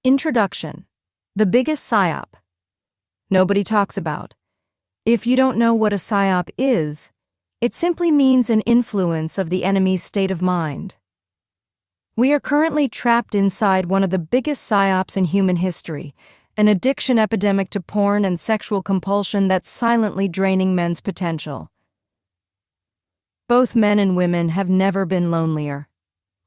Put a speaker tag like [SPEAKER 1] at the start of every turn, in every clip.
[SPEAKER 1] Introduction. The biggest psyop. Nobody talks about. If you don't know what a psyop is, it simply means an influence of the enemy's state of mind. We are currently trapped inside one of the biggest psyops in human history, an addiction epidemic to porn and sexual compulsion that's silently draining men's potential. Both men and women have never been lonelier.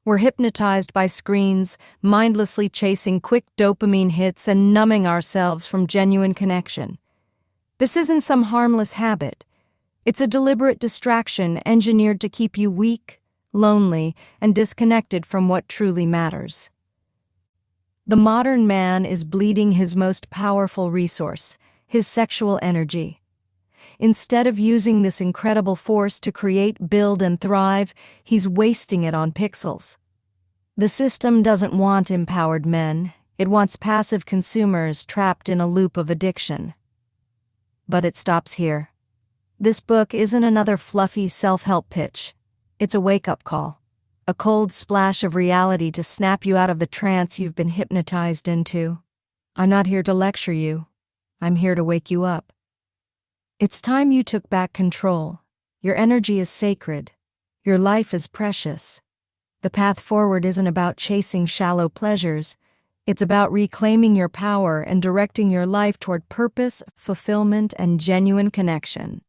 [SPEAKER 1] We're hypnotized by screens, mindlessly chasing quick dopamine hits and numbing ourselves from genuine connection. This isn't some harmless habit. It's a deliberate distraction engineered to keep you weak, lonely, and disconnected from what truly matters. The modern man is bleeding his most powerful resource, his sexual energy. Instead of using this incredible force to create, build, and thrive, he's wasting it on pixels. The system doesn't want empowered men. It wants passive consumers trapped in a loop of addiction. But it stops here. This book isn't another fluffy self-help pitch. It's a wake-up call, a cold splash of reality to snap you out of the trance you've been hypnotized into. I'm not here to lecture you. I'm here to wake you up. It's time you took back control. Your energy is sacred. Your life is precious. The path forward isn't about chasing shallow pleasures. It's about reclaiming your power and directing your life toward purpose, fulfillment, and genuine connection.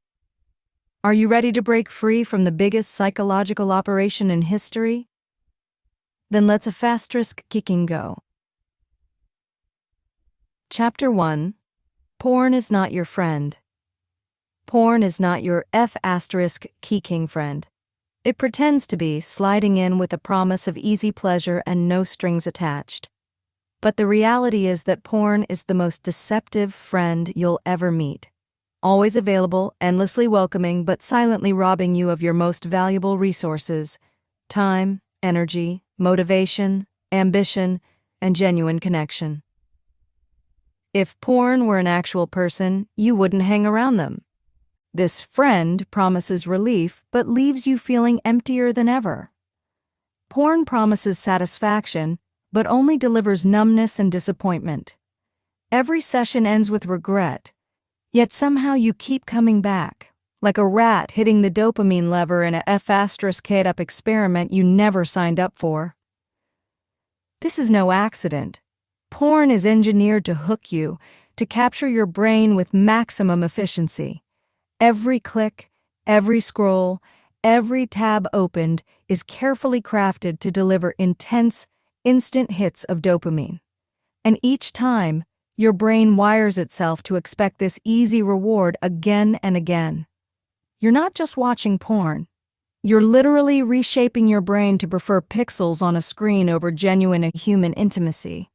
[SPEAKER 1] Are you ready to break free from the biggest psychological operation in history? Then let's a fast-risk kicking go. Chapter 1. Porn is not your friend. Porn is not your F***kicking friend. It pretends to be, sliding in with a promise of easy pleasure and no strings attached. But the reality is that porn is the most deceptive friend you'll ever meet. Always available, endlessly welcoming, but silently robbing you of your most valuable resources: time, energy, motivation, ambition, and genuine connection. If porn were an actual person, you wouldn't hang around them. This friend promises relief, but leaves you feeling emptier than ever. Porn promises satisfaction, but only delivers numbness and disappointment. Every session ends with regret, yet somehow you keep coming back, like a rat hitting the dopamine lever in a F***-up experiment you never signed up for. This is no accident. Porn is engineered to hook you, to capture your brain with maximum efficiency. Every click, every scroll, every tab opened is carefully crafted to deliver intense, instant hits of dopamine. And each time, your brain wires itself to expect this easy reward again and again. You're not just watching porn. You're literally reshaping your brain to prefer pixels on a screen over genuine human intimacy.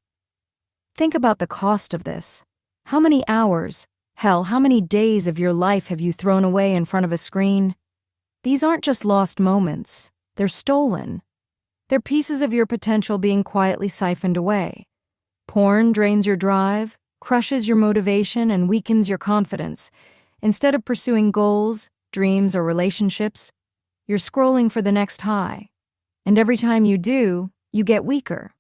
[SPEAKER 1] Think about the cost of this. How many hours, hell, how many days of your life have you thrown away in front of a screen? These aren't just lost moments. They're stolen. They're pieces of your potential being quietly siphoned away. Porn drains your drive, crushes your motivation, and weakens your confidence. Instead of pursuing goals, dreams, or relationships, you're scrolling for the next high. And every time you do, you get weaker.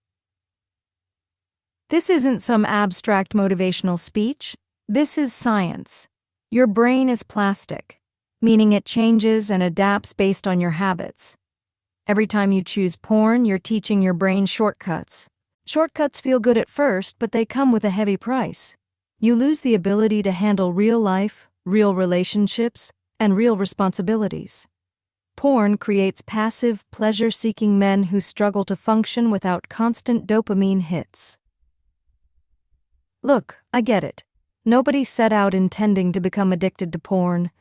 [SPEAKER 1] This isn't some abstract motivational speech. This is science. Your brain is plastic, meaning it changes and adapts based on your habits. Every time you choose porn, you're teaching your brain shortcuts. Shortcuts feel good at first, but they come with a heavy price. You lose the ability to handle real life, real relationships, and real responsibilities. Porn creates passive, pleasure-seeking men who struggle to function without constant dopamine hits. Look, I get it. Nobody set out intending to become addicted to porn.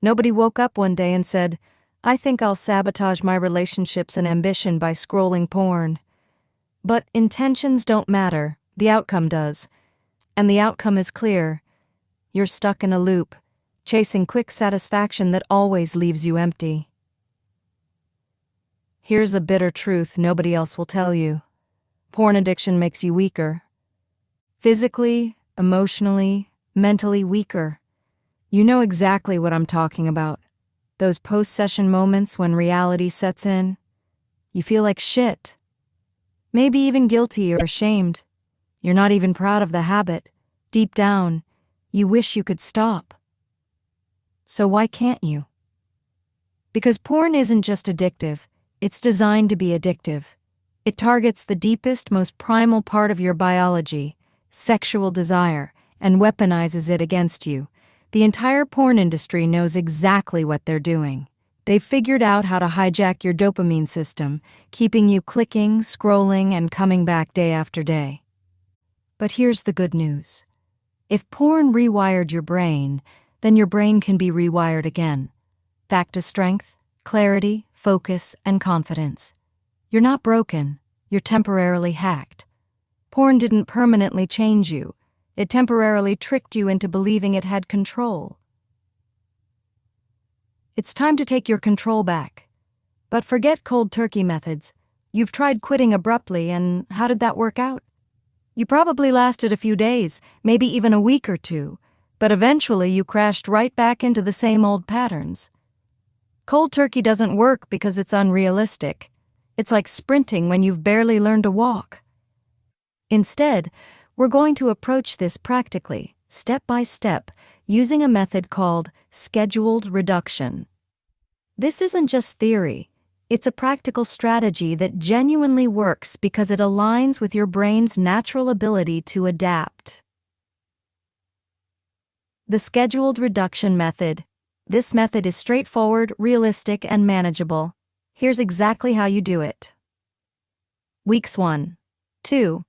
[SPEAKER 1] Nobody woke up one day and said, "I think I'll sabotage my relationships and ambition by scrolling porn." But intentions don't matter, the outcome does. And the outcome is clear. You're stuck in a loop, chasing quick satisfaction that always leaves you empty. Here's a bitter truth nobody else will tell you. Porn addiction makes you weaker. Physically, emotionally, mentally weaker. You know exactly what I'm talking about. Those post-session moments when reality sets in. You feel like shit. Maybe even guilty or ashamed. You're not even proud of the habit. Deep down, you wish you could stop. So why can't you? Because porn isn't just addictive, it's designed to be addictive. It targets the deepest, most primal part of your biology, sexual desire, and weaponizes it against you. The entire porn industry knows exactly what they're doing. They've figured out how to hijack your dopamine system, keeping you clicking, scrolling, and coming back day after day. But here's the good news. If porn rewired your brain, then your brain can be rewired again. Back to strength, clarity, focus, and confidence. You're not broken, you're temporarily hacked. Porn didn't permanently change you. It temporarily tricked you into believing it had control. It's time to take your control back. But forget cold turkey methods. You've tried quitting abruptly, and how did that work out? You probably lasted a few days, maybe even a week or two, but eventually you crashed right back into the same old patterns. Cold turkey doesn't work because it's unrealistic. It's like sprinting when you've barely learned to walk. Instead, we're going to approach this practically, step by step, using a method called scheduled reduction. This isn't just theory. It's a practical strategy that genuinely works because it aligns with your brain's natural ability to adapt. The scheduled reduction method. This method is straightforward, realistic, and manageable. Here's exactly how you do it. Weeks 1. 2.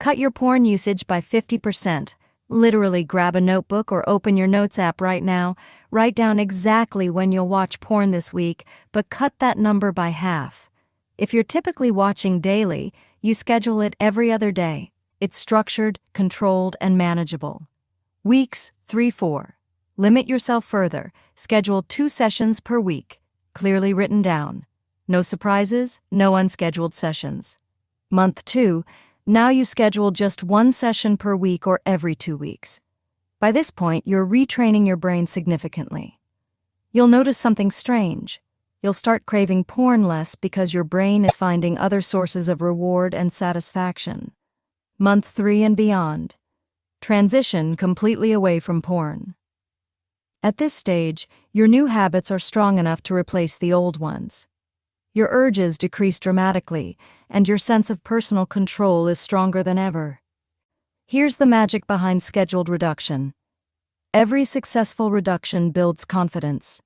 [SPEAKER 1] Cut your porn usage by 50%. Literally grab a notebook or open your notes app right now. Write down exactly when you'll watch porn this week, but cut that number by half. If you're typically watching daily, you schedule it every other day. It's structured, controlled, and manageable. Weeks 3-4. Limit yourself further. Schedule 2 sessions per week. Clearly written down. No surprises, no unscheduled sessions. Month 2. Now you schedule just 1 session per week or every 2 weeks. By this point, you're retraining your brain significantly. You'll notice something strange. You'll start craving porn less because your brain is finding other sources of reward and satisfaction. Month 3 and beyond. Transition completely away from porn. At this stage, your new habits are strong enough to replace the old ones. Your urges decrease dramatically, and your sense of personal control is stronger than ever. Here's the magic behind scheduled reduction. Every successful reduction builds confidence.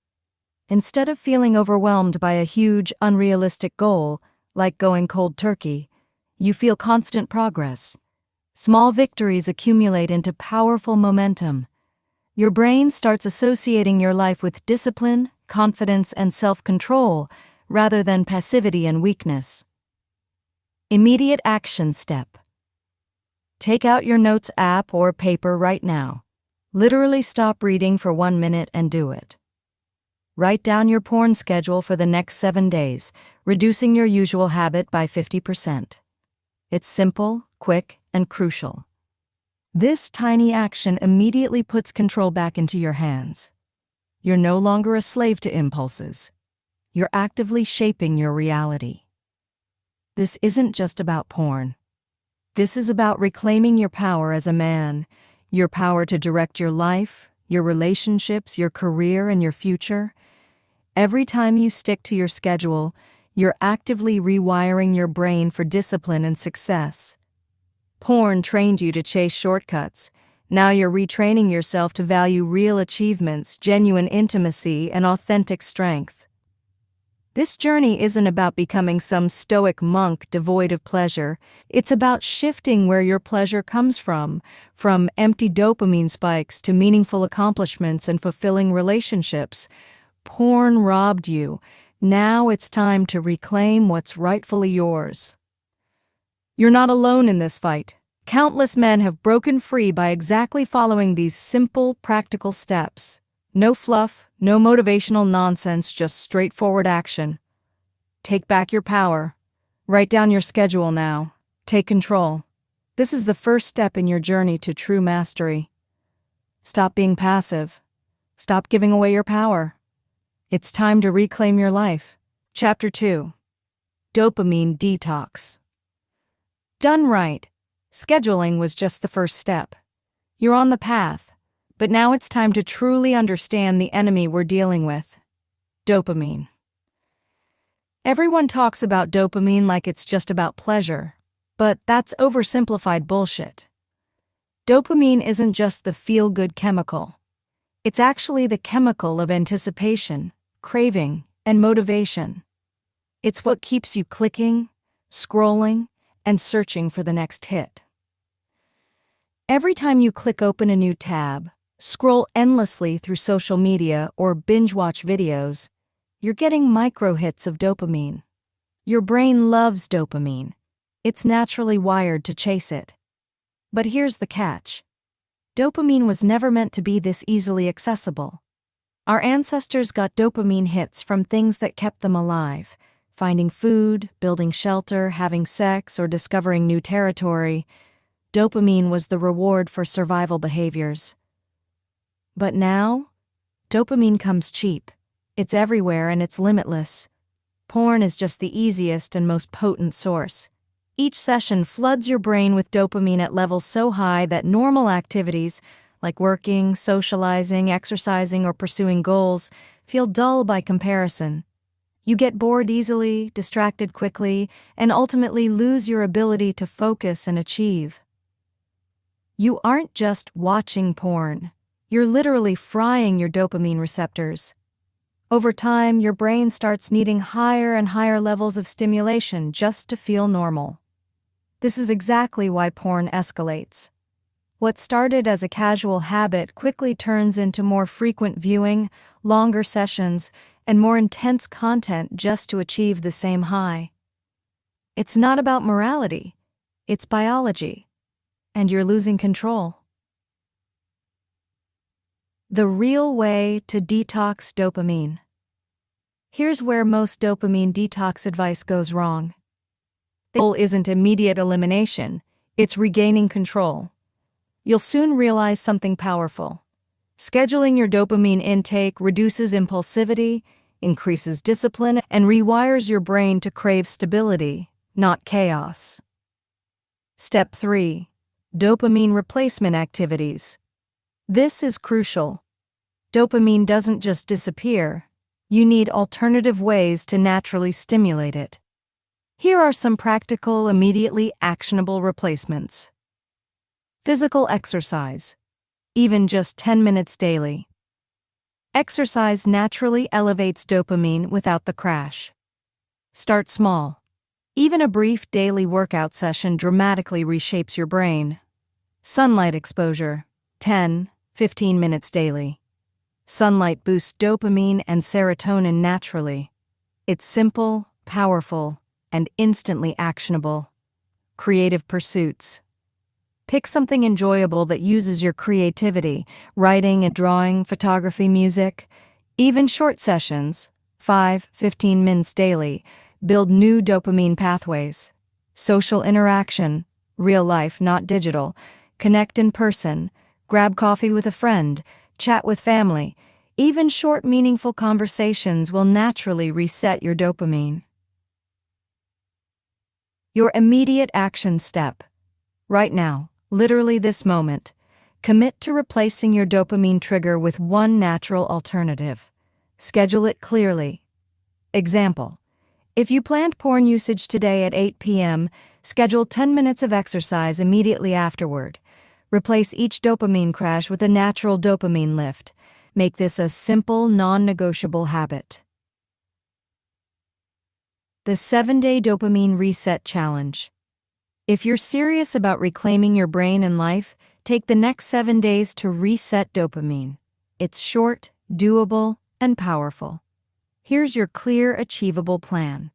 [SPEAKER 1] Instead of feeling overwhelmed by a huge, unrealistic goal, like going cold turkey, you feel constant progress. Small victories accumulate into powerful momentum. Your brain starts associating your life with discipline, confidence, and self-control, rather than passivity and weakness. Immediate action step. Take out your notes app or paper right now. Literally stop reading for 1 minute and do it. Write down your porn schedule for the next 7 days, reducing your usual habit by 50%. It's simple, quick, and crucial. This tiny action immediately puts control back into your hands. You're no longer a slave to impulses. You're actively shaping your reality. This isn't just about porn. This is about reclaiming your power as a man, your power to direct your life, your relationships, your career, and your future. Every time you stick to your schedule, you're actively rewiring your brain for discipline and success. Porn trained you to chase shortcuts. Now you're retraining yourself to value real achievements, genuine intimacy, and authentic strength. This journey isn't about becoming some stoic monk devoid of pleasure. It's about shifting where your pleasure comes from empty dopamine spikes to meaningful accomplishments and fulfilling relationships. Porn robbed you. Now it's time to reclaim what's rightfully yours. You're not alone in this fight. Countless men have broken free by exactly following these simple, practical steps. No fluff, no motivational nonsense, just straightforward action. Take back your power. Write down your schedule now. Take control. This is the first step in your journey to true mastery. Stop being passive. Stop giving away your power. It's time to reclaim your life. Chapter 2. Dopamine Detox. Done right. Scheduling was just the first step. You're on the path, but now it's time to truly understand the enemy we're dealing with: dopamine. Everyone talks about dopamine like it's just about pleasure, but that's oversimplified bullshit. Dopamine isn't just the feel-good chemical. It's actually the chemical of anticipation, craving, and motivation. It's what keeps you clicking, scrolling, and searching for the next hit. Every time you click open a new tab, scroll endlessly through social media, or binge-watch videos, you're getting micro-hits of dopamine. Your brain loves dopamine. It's naturally wired to chase it. But here's the catch. Dopamine was never meant to be this easily accessible. Our ancestors got dopamine hits from things that kept them alive: finding food, building shelter, having sex, or discovering new territory. Dopamine was the reward for survival behaviors. But now, dopamine comes cheap. It's everywhere and it's limitless. Porn is just the easiest and most potent source. Each session floods your brain with dopamine at levels so high that normal activities, like working, socializing, exercising, or pursuing goals, feel dull by comparison. You get bored easily, distracted quickly, and ultimately lose your ability to focus and achieve. You aren't just watching porn. You're literally frying your dopamine receptors. Over time, your brain starts needing higher and higher levels of stimulation just to feel normal. This is exactly why porn escalates. What started as a casual habit quickly turns into more frequent viewing, longer sessions, and more intense content just to achieve the same high. It's not about morality, it's biology, and you're losing control. The real way to detox dopamine. Here's where most dopamine detox advice goes wrong. The goal isn't immediate elimination, it's regaining control. You'll soon realize something powerful. Scheduling your dopamine intake reduces impulsivity, increases discipline, and rewires your brain to crave stability, not chaos. Step 3. Dopamine replacement activities. This is crucial. Dopamine doesn't just disappear. You need alternative ways to naturally stimulate it. Here are some practical, immediately actionable replacements. Physical exercise. Even just 10 minutes daily. Exercise naturally elevates dopamine without the crash. Start small. Even a brief daily workout session dramatically reshapes your brain. Sunlight exposure. 10-15 minutes daily. Sunlight boosts dopamine and serotonin naturally. It's simple, powerful, and instantly actionable. Creative pursuits. Pick something enjoyable that uses your creativity: writing and drawing, photography, music. Even short sessions, 5-15 minutes daily, build new dopamine pathways. Social interaction, real life, not digital. Connect in person, grab coffee with a friend, chat with family. Even short, meaningful conversations will naturally reset your dopamine. Your immediate action step. Right now, literally this moment, commit to replacing your dopamine trigger with one natural alternative. Schedule it clearly. Example: if you planned porn usage today at 8 p.m., schedule 10 minutes of exercise immediately afterward. Replace each dopamine crash with a natural dopamine lift. Make this a simple, non-negotiable habit. The 7-Day Dopamine Reset Challenge. If you're serious about reclaiming your brain and life, take the next 7 days to reset dopamine. It's short, doable, and powerful. Here's your clear, achievable plan.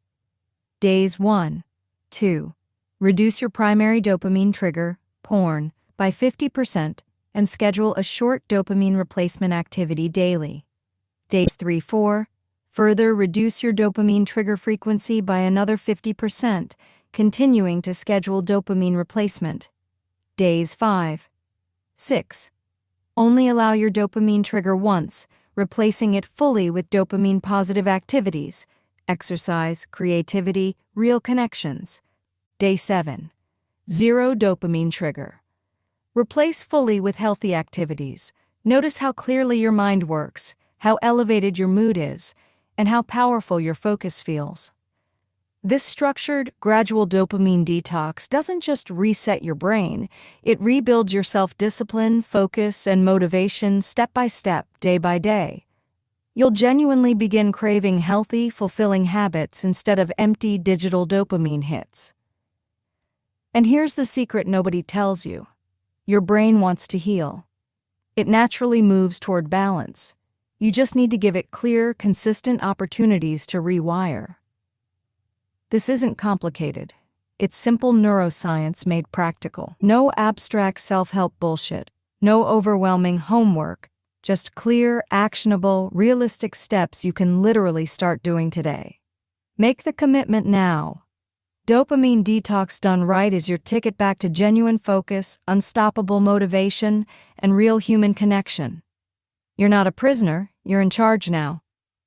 [SPEAKER 1] Days 1. 2. Reduce your primary dopamine trigger, porn, by 50% and schedule a short dopamine replacement activity daily. Days 3-4. Further reduce your dopamine trigger frequency by another 50%, continuing to schedule dopamine replacement. Days 5-6. Only allow your dopamine trigger once, replacing it fully with dopamine-positive activities, exercise, creativity, real connections. Day 7. Zero dopamine trigger. Replace fully with healthy activities. Notice how clearly your mind works, how elevated your mood is, and how powerful your focus feels. This structured, gradual dopamine detox doesn't just reset your brain, it rebuilds your self-discipline, focus, and motivation step by step, day by day. You'll genuinely begin craving healthy, fulfilling habits instead of empty digital dopamine hits. And here's the secret nobody tells you. Your brain wants to heal. It naturally moves toward balance. You just need to give it clear, consistent opportunities to rewire. This isn't complicated. It's simple neuroscience made practical. No abstract self-help bullshit. No overwhelming homework. Just clear, actionable, realistic steps you can literally start doing today. Make the commitment now. Dopamine detox done right is your ticket back to genuine focus, unstoppable motivation, and real human connection. You're not a prisoner, you're in charge now.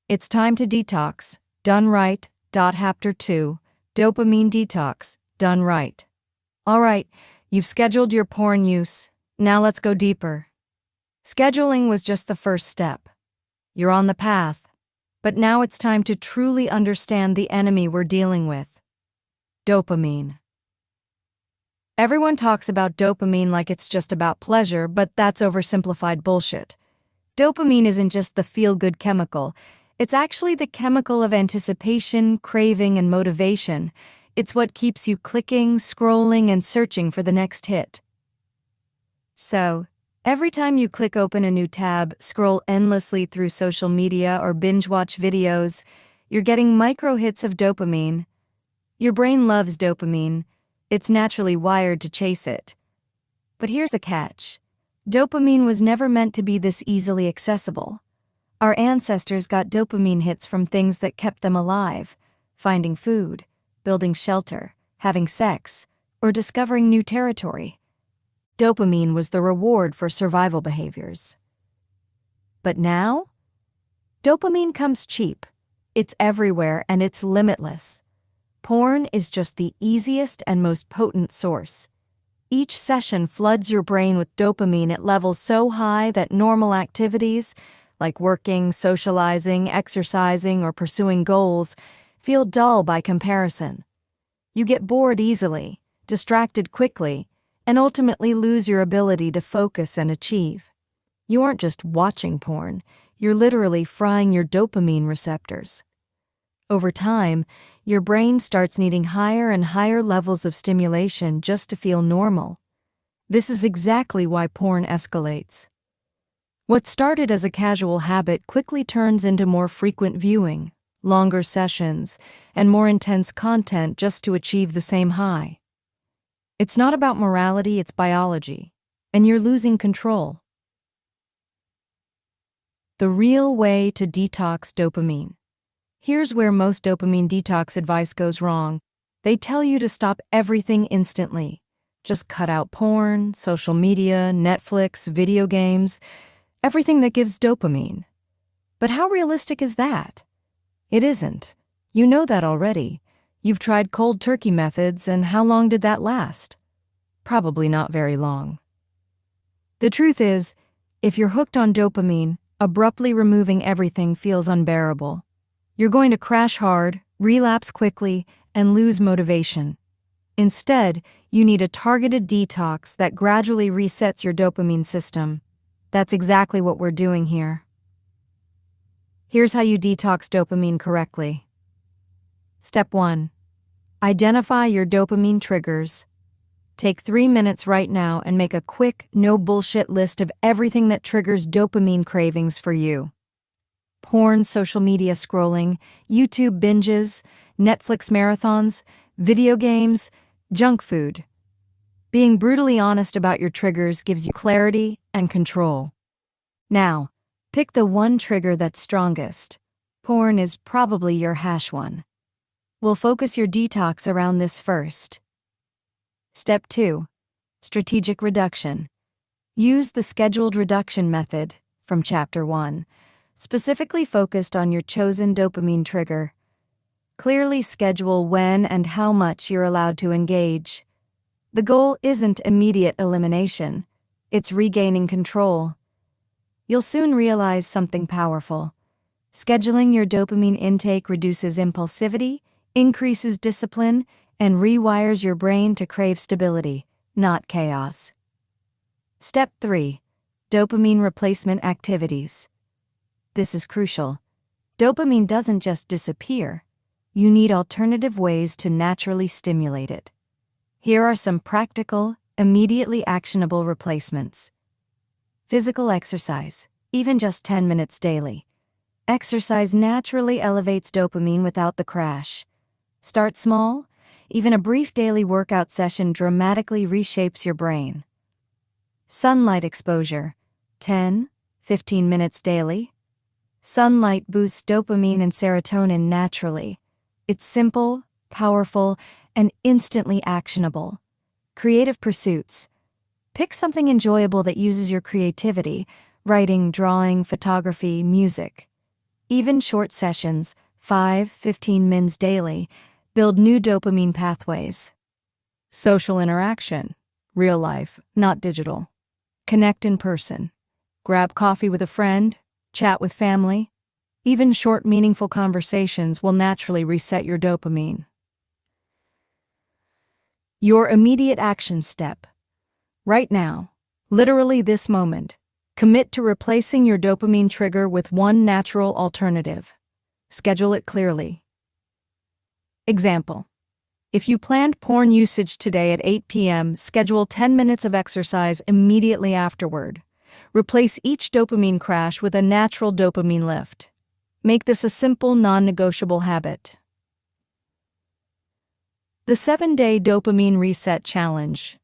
[SPEAKER 1] It's time to detox. Done right. Chapter 2, Dopamine Detox, Done Right. All right, you've scheduled your porn use. Now let's go deeper. Scheduling was just the first step. You're on the path. But now it's time to truly understand the enemy we're dealing with. Dopamine. Everyone talks about dopamine like it's just about pleasure, but that's oversimplified bullshit. Dopamine isn't just the feel-good chemical. It's actually the chemical of anticipation, craving, and motivation. It's what keeps you clicking, scrolling, and searching for the next hit. So, every time you click open a new tab, scroll endlessly through social media, or binge-watch videos, you're getting micro-hits of dopamine. Your brain loves dopamine. It's naturally wired to chase it. But here's the catch. Dopamine was never meant to be this easily accessible. Our ancestors got dopamine hits from things that kept them alive, finding food, building shelter, having sex, or discovering new territory. Dopamine was the reward for survival behaviors. But now? Dopamine comes cheap. It's everywhere and it's limitless. Porn is just the easiest and most potent source. Each session floods your brain with dopamine at levels so high that normal activities, like working, socializing, exercising, or pursuing goals, feel dull by comparison. You get bored easily, distracted quickly, and ultimately lose your ability to focus and achieve. You aren't just watching porn, you're literally frying your dopamine receptors. Over time, your brain starts needing higher and higher levels of stimulation just to feel normal. This is exactly why porn escalates. What started as a casual habit quickly turns into more frequent viewing, longer sessions, and more intense content just to achieve the same high. It's not about morality, it's biology, and you're losing control. The real way to detox dopamine. Here's where most dopamine detox advice goes wrong. They tell you to stop everything instantly. Just cut out porn, social media, Netflix, video games, everything that gives dopamine. But how realistic is that? It isn't. You know that already. You've tried cold turkey methods, and how long did that last? Probably not very long. The truth is, if you're hooked on dopamine, abruptly removing everything feels unbearable. You're going to crash hard, relapse quickly, and lose motivation. Instead, you need a targeted detox that gradually resets your dopamine system. That's exactly what we're doing here. Here's how you detox dopamine correctly. Step 1. Identify your dopamine triggers. Take 3 minutes right now and make a quick, no-bullshit list of everything that triggers dopamine cravings for you. Porn, social media scrolling, YouTube binges, Netflix marathons, video games, junk food. Being brutally honest about your triggers gives you clarity and control. Now, pick the one trigger that's strongest. Porn is probably your hash one. We'll focus your detox around this first. Step 2. Strategic reduction. Use the scheduled reduction method from Chapter 1, specifically focused on your chosen dopamine trigger. Clearly schedule when and how much you're allowed to engage. The goal isn't immediate elimination, it's regaining control. You'll soon realize something powerful. Scheduling your dopamine intake reduces impulsivity, increases discipline, and rewires your brain to crave stability, not chaos. Step 3. Dopamine replacement activities. This is crucial. Dopamine doesn't just disappear. You need alternative ways to naturally stimulate it. Here are some practical, immediately actionable replacements. Physical exercise, even just 10 minutes daily. Exercise naturally elevates dopamine without the crash. Start small. Even a brief daily workout session dramatically reshapes your brain. Sunlight exposure, 10-15 minutes daily. Sunlight boosts dopamine and serotonin naturally. It's simple, powerful, and instantly actionable. Creative pursuits. Pick something enjoyable that uses your creativity: writing, drawing, photography, music. Even short sessions, 5-15 minutes daily, build new dopamine pathways. Social interaction. Real life, not digital. Connect in person. Grab coffee with a friend, chat with family. Even short, meaningful conversations will naturally reset your dopamine. Your immediate action step. Right now, literally this moment, commit to replacing your dopamine trigger with one natural alternative. Schedule it clearly. Example: if you planned porn usage today at 8 p.m., schedule 10 minutes of exercise immediately afterward. Replace each dopamine crash with a natural dopamine lift. Make this a simple, non-negotiable habit. The 7-Day Dopamine Reset Challenge.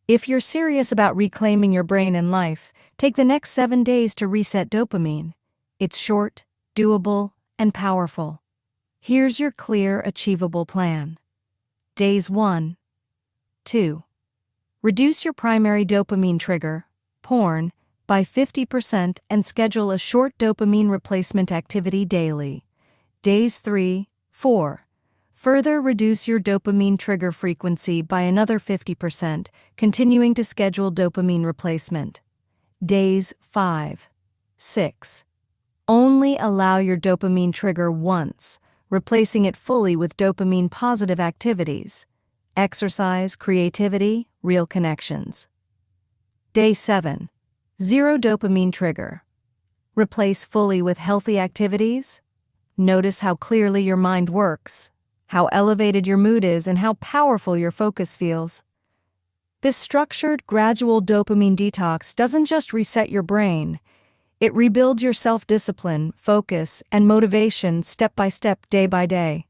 [SPEAKER 1] If you're serious about reclaiming your brain and life, take the next 7 days to reset dopamine. It's short, doable, and powerful. Here's your clear, achievable plan. Days 1. 2. Reduce your primary dopamine trigger, porn, by 50% and schedule a short dopamine replacement activity daily. Days 3, 4. Further reduce your dopamine trigger frequency by another 50%, continuing to schedule dopamine replacement. Days 5, 6. Only allow your dopamine trigger once, replacing it fully with dopamine-positive activities. Exercise, creativity, real connections. Day 7. 0 dopamine trigger. Replace fully with healthy activities. Notice how clearly your mind works, how elevated your mood is, and how powerful your focus feels. This structured, gradual dopamine detox doesn't just reset your brain. It rebuilds your self-discipline, focus, and motivation step by step, day by day.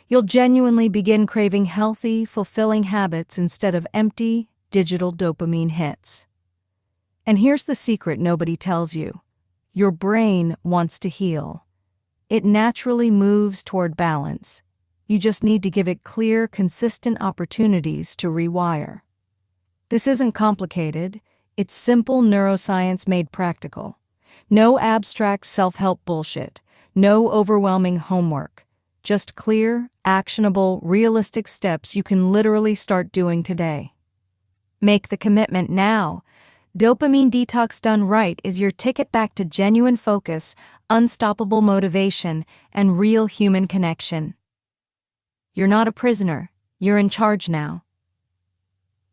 [SPEAKER 1] You'll genuinely begin craving healthy, fulfilling habits instead of empty, digital dopamine hits. And here's the secret nobody tells you. Your brain wants to heal. It naturally moves toward balance. You just need to give it clear, consistent opportunities to rewire. This isn't complicated. It's simple neuroscience made practical. No abstract self-help bullshit. No overwhelming homework. Just clear, actionable, realistic steps you can literally start doing today. Make the commitment now. Dopamine detox done right is your ticket back to genuine focus, unstoppable motivation, and real human connection. You're not a prisoner. You're in charge now.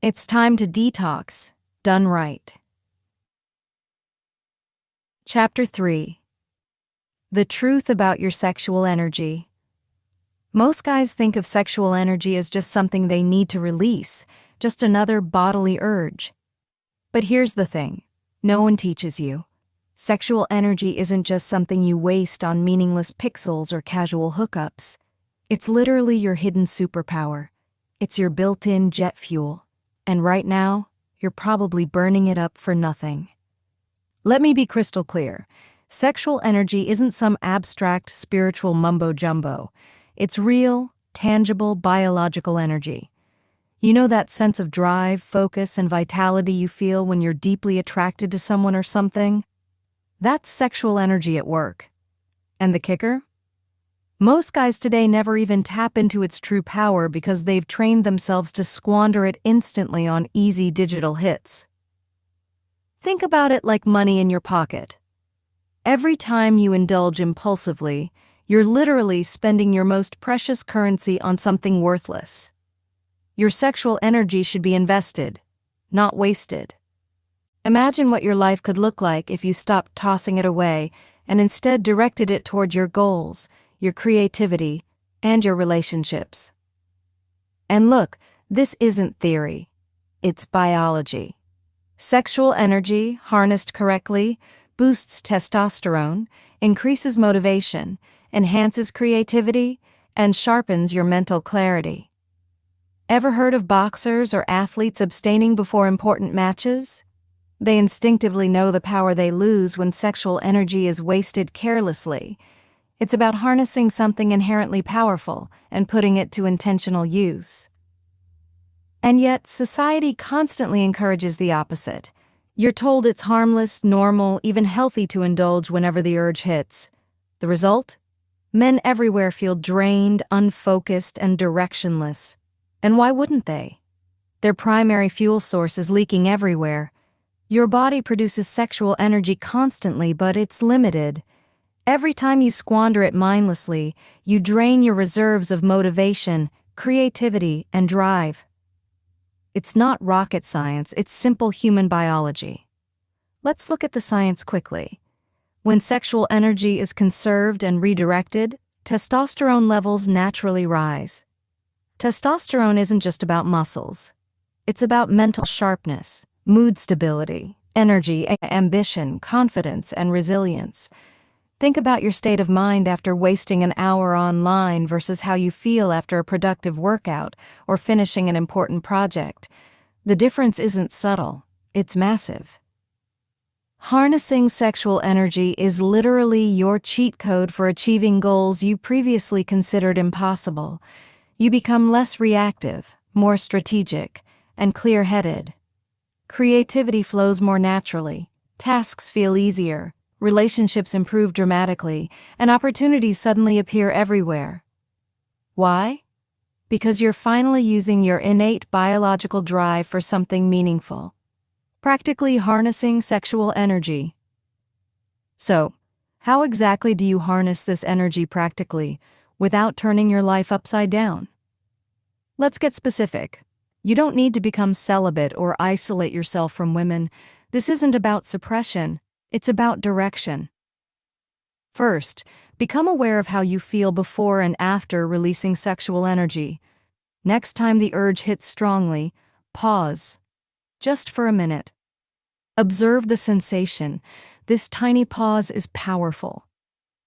[SPEAKER 1] It's time to detox, done right. Chapter 3. The truth about your sexual energy. Most guys think of sexual energy as just something they need to release, just another bodily urge. But here's the thing. No one teaches you. Sexual energy isn't just something you waste on meaningless pixels or casual hookups. It's literally your hidden superpower. It's your built-in jet fuel. And right now, you're probably burning it up for nothing. Let me be crystal clear. Sexual energy isn't some abstract spiritual mumbo-jumbo. It's real, tangible, biological energy. You know that sense of drive, focus, and vitality you feel when you're deeply attracted to someone or something? That's sexual energy at work. And the kicker? Most guys today never even tap into its true power because they've trained themselves to squander it instantly on easy digital hits. Think about it like money in your pocket. Every time you indulge impulsively, you're literally spending your most precious currency on something worthless. Your sexual energy should be invested, not wasted. Imagine what your life could look like if you stopped tossing it away and instead directed it toward your goals, your creativity, and your relationships. And look, this isn't theory. It's biology. Sexual energy, harnessed correctly, boosts testosterone, increases motivation, enhances creativity, and sharpens your mental clarity. Ever heard of boxers or athletes abstaining before important matches? They instinctively know the power they lose when sexual energy is wasted carelessly. It's about harnessing something inherently powerful and putting it to intentional use. And yet, society constantly encourages the opposite. You're told it's harmless, normal, even healthy to indulge whenever the urge hits. The result? Men everywhere feel drained, unfocused, and directionless. And why wouldn't they? Their primary fuel source is leaking everywhere. Your body produces sexual energy constantly, but it's limited. Every time you squander it mindlessly, you drain your reserves of motivation, creativity, and drive. It's not rocket science, it's simple human biology. Let's look at the science quickly. When sexual energy is conserved and redirected, testosterone levels naturally rise. Testosterone isn't just about muscles. It's about mental sharpness, mood stability, energy, ambition, confidence, and resilience. Think about your state of mind after wasting an hour online versus how you feel after a productive workout or finishing an important project. The difference isn't subtle, it's massive. Harnessing sexual energy is literally your cheat code for achieving goals you previously considered impossible. You become less reactive, more strategic, and clear-headed. Creativity flows more naturally, tasks feel easier, relationships improve dramatically, and opportunities suddenly appear everywhere. Why? Because you're finally using your innate biological drive for something meaningful. Practically harnessing sexual energy. So, how exactly do you harness this energy practically, without turning your life upside down? Let's get specific. You don't need to become celibate or isolate yourself from women. This isn't about suppression. It's about direction. First, become aware of how you feel before and after releasing sexual energy. Next time the urge hits strongly, pause. Just for a minute. Observe the sensation. This tiny pause is powerful.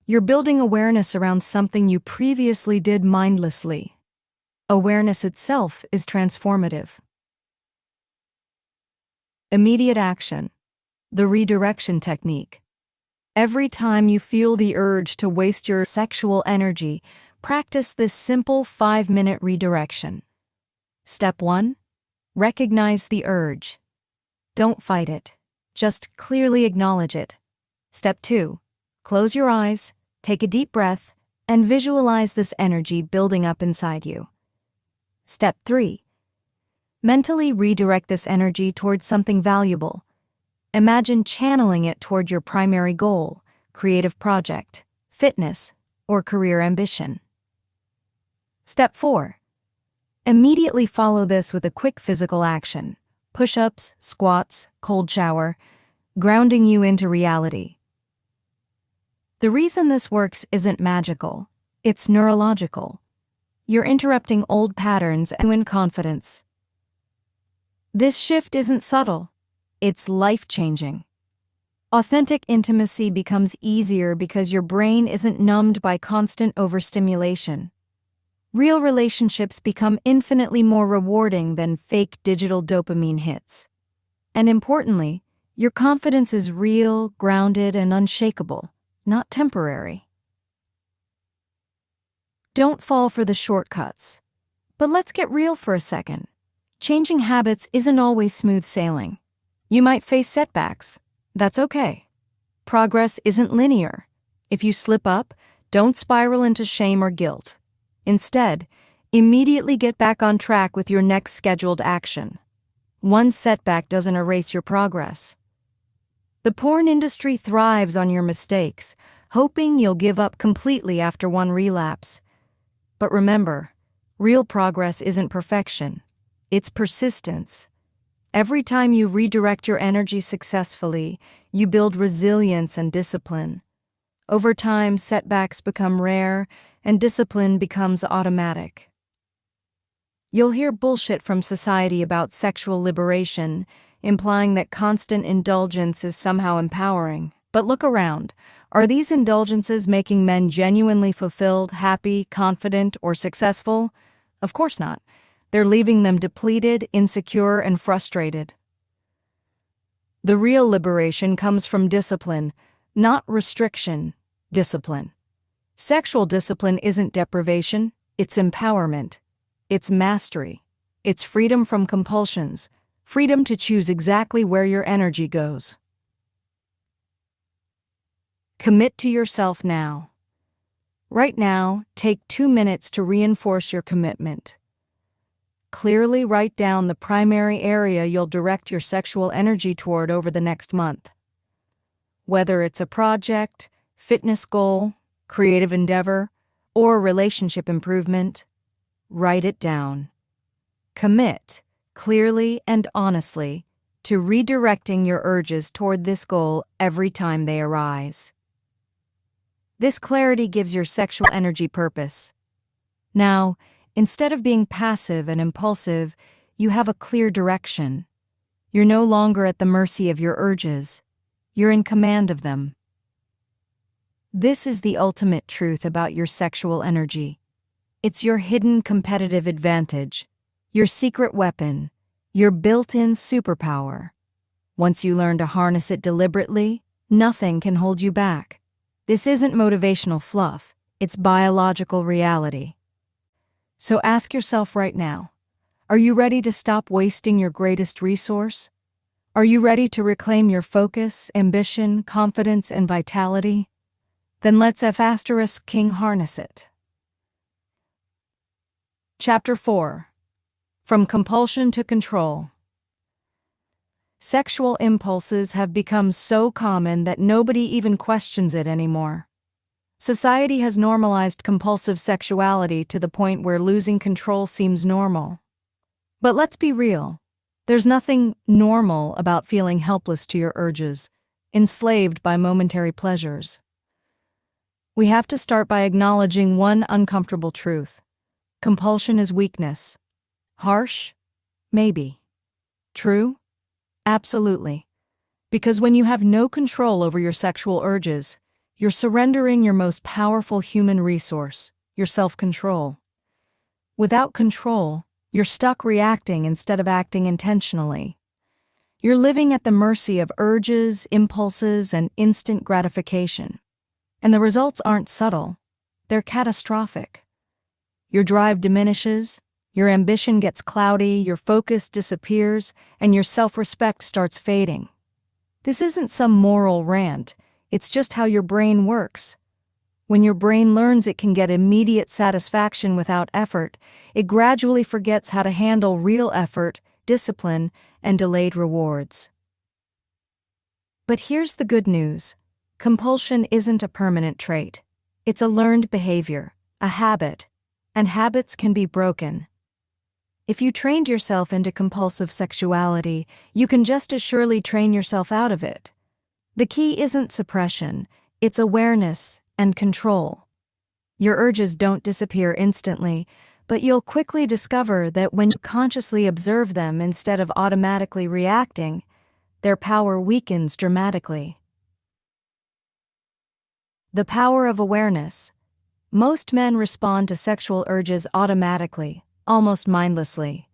[SPEAKER 1] You're building awareness around something you previously did mindlessly. Awareness itself is transformative. Immediate action. The redirection technique. Every time you feel the urge to waste your sexual energy, practice this simple 5-minute redirection. Step 1. Recognize the urge. Don't fight it. Just clearly acknowledge it. Step 2. Close your eyes, take a deep breath, and visualize this energy building up inside you. Step 3. Mentally redirect this energy towards something valuable. Imagine channeling it toward your primary goal, creative project, fitness, or career ambition. Step 4. Immediately follow this with a quick physical action. Push-ups, squats, cold shower, grounding you into reality. The reason this works isn't magical, it's neurological. You're interrupting old patterns and win confidence. This shift isn't subtle. It's life-changing. Authentic intimacy becomes easier because your brain isn't numbed by constant overstimulation. Real relationships become infinitely more rewarding than fake digital dopamine hits. And importantly, your confidence is real, grounded, and unshakable, not temporary. Don't fall for the shortcuts. But let's get real for a second. Changing habits isn't always smooth sailing. You might face setbacks. That's okay. Progress isn't linear. If you slip up, Don't spiral into shame or guilt. Instead, immediately get back on track with your next scheduled action. One setback doesn't erase your progress. The porn industry thrives on your mistakes, hoping you'll give up completely after one relapse. But remember, real progress isn't perfection. It's persistence. Every time you redirect your energy successfully, you build resilience and discipline. Over time, setbacks become rare, and discipline becomes automatic. You'll hear bullshit from society about sexual liberation, implying that constant indulgence is somehow empowering. But look around. Are these indulgences making men genuinely fulfilled, happy, confident, or successful? Of course not. They're leaving them depleted, insecure, and frustrated. The real liberation comes from discipline, not restriction. Discipline. Sexual discipline isn't deprivation, it's empowerment. It's mastery. It's freedom from compulsions, freedom to choose exactly where your energy goes. Commit to yourself now. Right now, take 2 minutes to reinforce your commitment. Clearly write down the primary area you'll direct your sexual energy toward over the next month. Whether it's a project, fitness goal, creative endeavor, or relationship improvement, write it down. Commit, clearly and honestly, to redirecting your urges toward this goal every time they arise. This clarity gives your sexual energy purpose. Now, instead of being passive and impulsive, you have a clear direction. You're no longer at the mercy of your urges. You're in command of them. This is the ultimate truth about your sexual energy. It's your hidden competitive advantage, your secret weapon, your built-in superpower. Once you learn to harness it deliberately, nothing can hold you back. This isn't motivational fluff, it's biological reality. So ask yourself right now, are you ready to stop wasting your greatest resource? Are you ready to reclaim your focus, ambition, confidence, and vitality? Then let's King harness it. Chapter 4. From Compulsion to Control. Sexual impulses have become so common that nobody even questions it anymore. Society has normalized compulsive sexuality to the point where losing control seems normal. But let's be real. There's nothing normal about feeling helpless to your urges, enslaved by momentary pleasures. We have to start by acknowledging one uncomfortable truth. Compulsion is weakness. Harsh? Maybe. True? Absolutely. Because when you have no control over your sexual urges, you're surrendering your most powerful human resource, your self-control. Without control, you're stuck reacting instead of acting intentionally. You're living at the mercy of urges, impulses, and instant gratification. And the results aren't subtle. They're catastrophic. Your drive diminishes, your ambition gets cloudy, your focus disappears, and your self-respect starts fading. This isn't some moral rant, it's just how your brain works. When your brain learns it can get immediate satisfaction without effort, it gradually forgets how to handle real effort, discipline, and delayed rewards. But here's the good news. Compulsion isn't a permanent trait. It's a learned behavior, a habit, and habits can be broken. If you trained yourself into compulsive sexuality, you can just as surely train yourself out of it. The key isn't suppression, it's awareness and control. Your urges don't disappear instantly, but you'll quickly discover that when you consciously observe them instead of automatically reacting, their power weakens dramatically. The power of awareness. Most men respond to sexual urges automatically, almost mindlessly.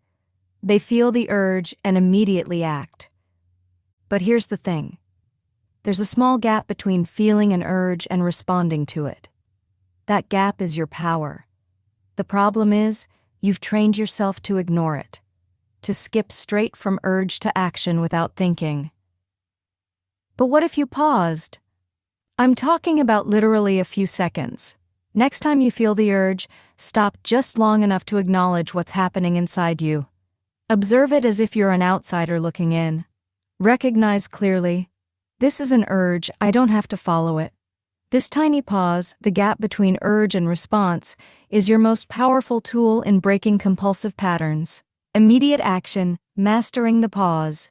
[SPEAKER 1] They feel the urge and immediately act. But here's the thing. There's a small gap between feeling an urge and responding to it. That gap is your power. The problem is, you've trained yourself to ignore it, to skip straight from urge to action without thinking. But what if you paused? I'm talking about literally a few seconds. Next time you feel the urge, stop just long enough to acknowledge what's happening inside you. Observe it as if you're an outsider looking in. Recognize clearly, this is an urge, I don't have to follow it. This tiny pause, the gap between urge and response, is your most powerful tool in breaking compulsive patterns. Immediate action, mastering the pause.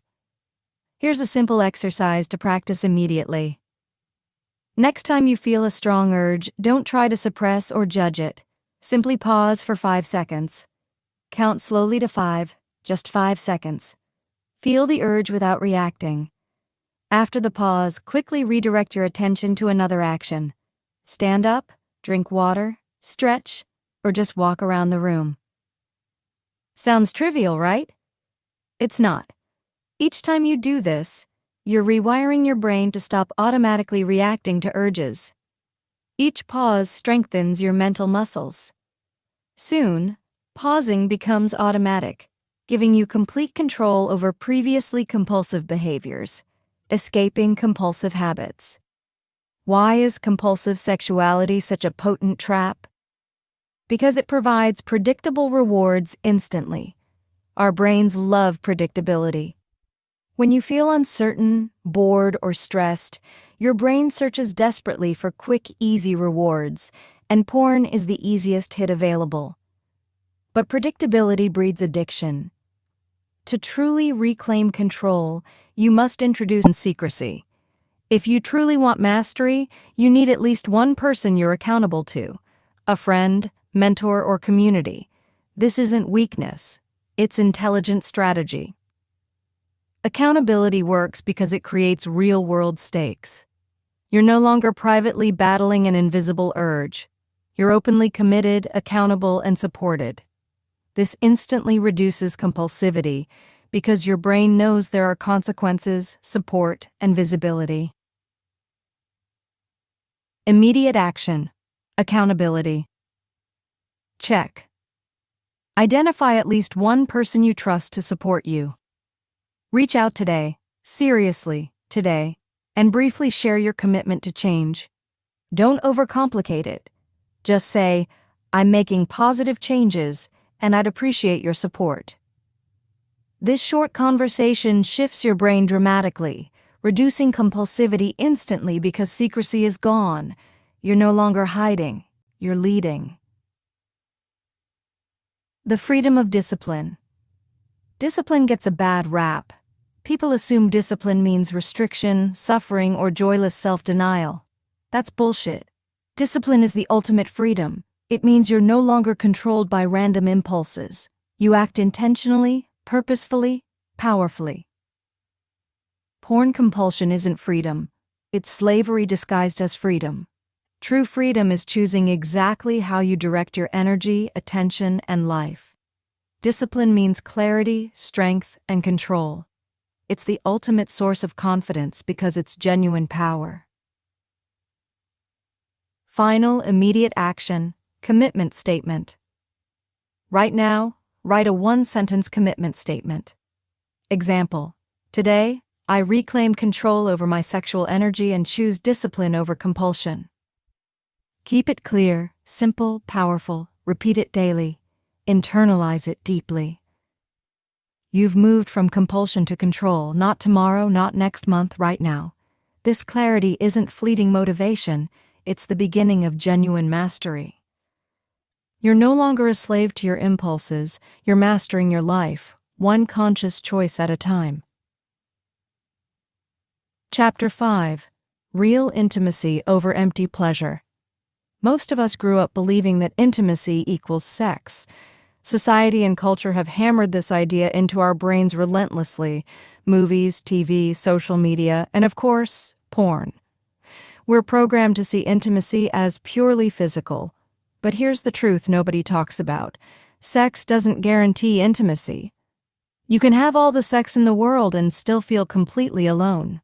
[SPEAKER 1] Here's a simple exercise to practice immediately. Next time you feel a strong urge, don't try to suppress or judge it. Simply pause for 5 seconds. Count slowly to 5, just 5 seconds. Feel the urge without reacting. After the pause, quickly redirect your attention to another action. Stand up, drink water, stretch, or just walk around the room. Sounds trivial, right? It's not. Each time you do this, you're rewiring your brain to stop automatically reacting to urges. Each pause strengthens your mental muscles. Soon, pausing becomes automatic, giving you complete control over previously compulsive behaviors, escaping compulsive habits. Why is compulsive sexuality such a potent trap? Because it provides predictable rewards instantly. Our brains love predictability. When you feel uncertain, bored, or stressed, your brain searches desperately for quick, easy rewards, and porn is the easiest hit available. But predictability breeds addiction. To truly reclaim control, you must introduce secrecy. If you truly want mastery, you need at least one person you're accountable to, a friend, mentor, or community. This isn't weakness, it's intelligent strategy. Accountability works because it creates real-world stakes. You're no longer privately battling an invisible urge. You're openly committed, accountable, and supported. This instantly reduces compulsivity because your brain knows there are consequences, support, and visibility. Immediate action. Accountability. Check. Identify at least one person you trust to support you. Reach out today, seriously, today, and briefly share your commitment to change. Don't overcomplicate it. Just say, I'm making positive changes, and I'd appreciate your support. This short conversation shifts your brain dramatically, reducing compulsivity instantly because secrecy is gone. You're no longer hiding, you're leading. The freedom of discipline. Discipline gets a bad rap. People assume discipline means restriction, suffering, or joyless self-denial. That's bullshit. Discipline is the ultimate freedom. It means you're no longer controlled by random impulses. You act intentionally, purposefully, powerfully. Porn compulsion isn't freedom. It's slavery disguised as freedom. True freedom is choosing exactly how you direct your energy, attention, and life. Discipline means clarity, strength, and control. It's the ultimate source of confidence because it's genuine power. Final, immediate action, commitment statement. Right now, write a one-sentence commitment statement. Example: today, I reclaim control over my sexual energy and choose discipline over compulsion. Keep it clear, simple, powerful, repeat it daily, internalize it deeply. You've moved from compulsion to control, not tomorrow, not next month, right now. This clarity isn't fleeting motivation, it's the beginning of genuine mastery. You're no longer a slave to your impulses, you're mastering your life, one conscious choice at a time. Chapter 5. Real intimacy over empty pleasure. Most of us grew up believing that intimacy equals sex. Society and culture have hammered this idea into our brains relentlessly. Movies, TV, social media, and of course, porn. We're programmed to see intimacy as purely physical. But here's the truth nobody talks about. Sex doesn't guarantee intimacy. You can have all the sex in the world and still feel completely alone.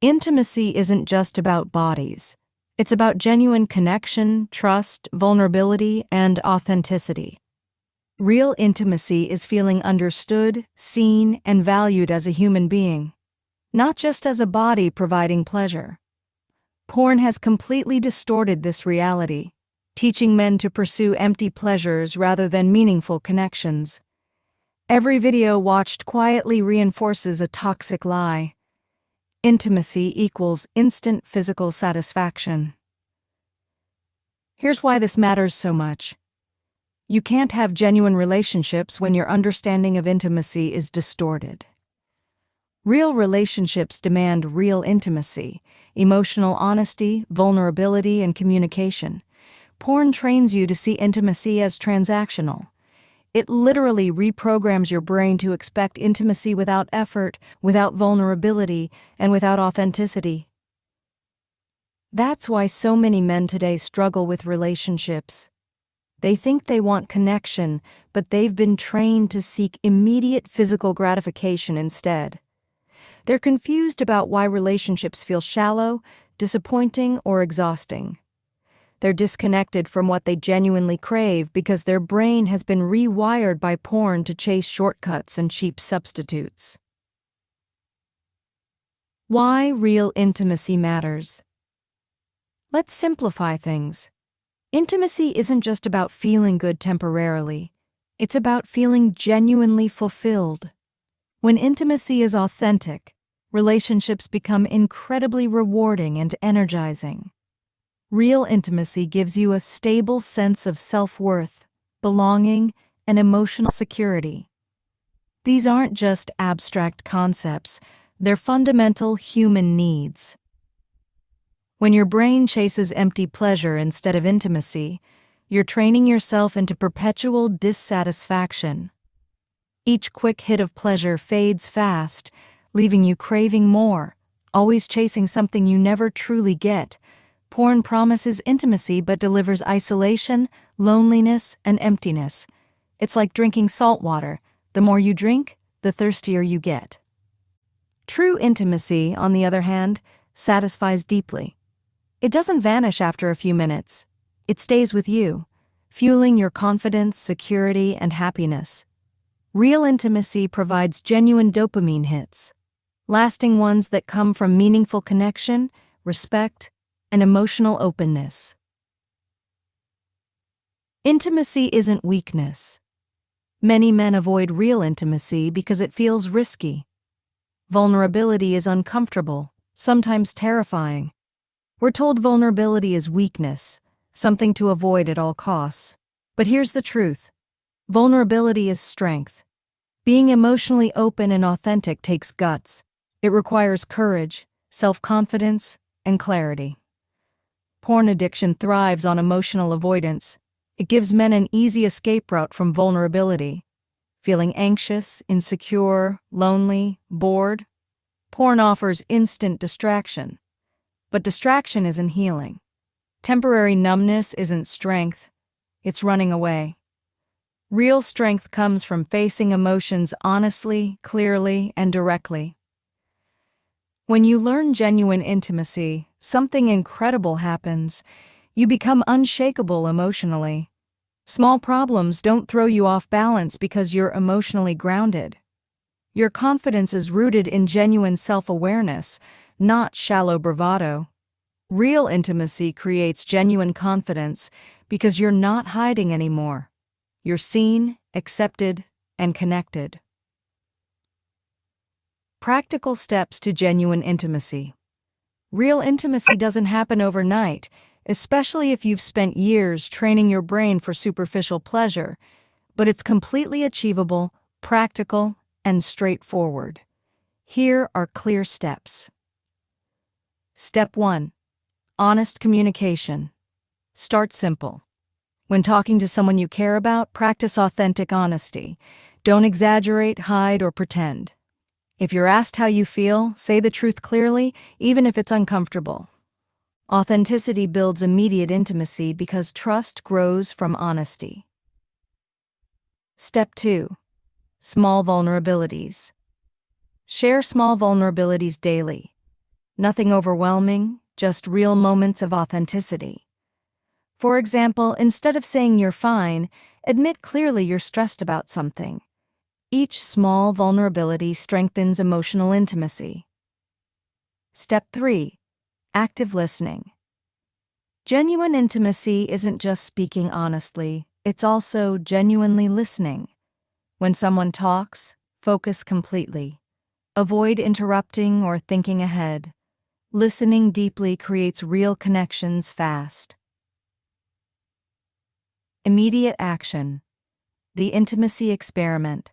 [SPEAKER 1] Intimacy isn't just about bodies. It's about genuine connection, trust, vulnerability, and authenticity. Real intimacy is feeling understood, seen, and valued as a human being, not just as a body providing pleasure. Porn has completely distorted this reality, teaching men to pursue empty pleasures rather than meaningful connections. Every video watched quietly reinforces a toxic lie. Intimacy equals instant physical satisfaction. Here's why this matters so much. You can't have genuine relationships when your understanding of intimacy is distorted. Real relationships demand real intimacy, emotional honesty, vulnerability, and communication. Porn trains you to see intimacy as transactional. It literally reprograms your brain to expect intimacy without effort, without vulnerability, and without authenticity. That's why so many men today struggle with relationships. They think they want connection, but they've been trained to seek immediate physical gratification instead. They're confused about why relationships feel shallow, disappointing, or exhausting. They're disconnected from what they genuinely crave because their brain has been rewired by porn to chase shortcuts and cheap substitutes. Why real intimacy matters. Let's simplify things. Intimacy isn't just about feeling good temporarily. It's about feeling genuinely fulfilled. When intimacy is authentic, relationships become incredibly rewarding and energizing. Real intimacy gives you a stable sense of self-worth, belonging, and emotional security. These aren't just abstract concepts, they're fundamental human needs. When your brain chases empty pleasure instead of intimacy, you're training yourself into perpetual dissatisfaction. Each quick hit of pleasure fades fast, leaving you craving more, always chasing something you never truly get. Porn promises intimacy but delivers isolation, loneliness, and emptiness. It's like drinking salt water. The more you drink, the thirstier you get. True intimacy, on the other hand, satisfies deeply. It doesn't vanish after a few minutes. It stays with you, fueling your confidence, security, and happiness. Real intimacy provides genuine dopamine hits, lasting ones that come from meaningful connection, respect, and emotional openness. Intimacy isn't weakness. Many men avoid real intimacy because it feels risky. Vulnerability is uncomfortable, sometimes terrifying. We're told vulnerability is weakness, something to avoid at all costs. But here's the truth. Vulnerability is strength. Being emotionally open and authentic takes guts. It requires courage, self-confidence, and clarity. Porn addiction thrives on emotional avoidance. It gives men an easy escape route from vulnerability. Feeling anxious, insecure, lonely, bored, porn offers instant distraction. But distraction isn't healing. Temporary numbness isn't strength. It's running away. Real strength comes from facing emotions honestly, clearly, and directly. When you learn genuine intimacy, something incredible happens. You become unshakable emotionally. Small problems don't throw you off balance because you're emotionally grounded. Your confidence is rooted in genuine self-awareness, not shallow bravado. Real intimacy creates genuine confidence because you're not hiding anymore. You're seen, accepted, and connected. Practical steps to genuine intimacy. Real intimacy doesn't happen overnight, especially if you've spent years training your brain for superficial pleasure, but it's completely achievable, practical, and straightforward. Here are clear steps. Step 1. Honest communication. Start simple. When talking to someone you care about, practice authentic honesty. Don't exaggerate, hide, or pretend. If you're asked how you feel, say the truth clearly, even if it's uncomfortable. Authenticity builds immediate intimacy because trust grows from honesty. Step 2. Small vulnerabilities. Share small vulnerabilities daily. Nothing overwhelming, just real moments of authenticity. For example, instead of saying you're fine, admit clearly you're stressed about something. Each small vulnerability strengthens emotional intimacy. Step 3. Active listening. Genuine intimacy isn't just speaking honestly, it's also genuinely listening. When someone talks, focus completely. Avoid interrupting or thinking ahead. Listening deeply creates real connections fast. Immediate action. The intimacy experiment.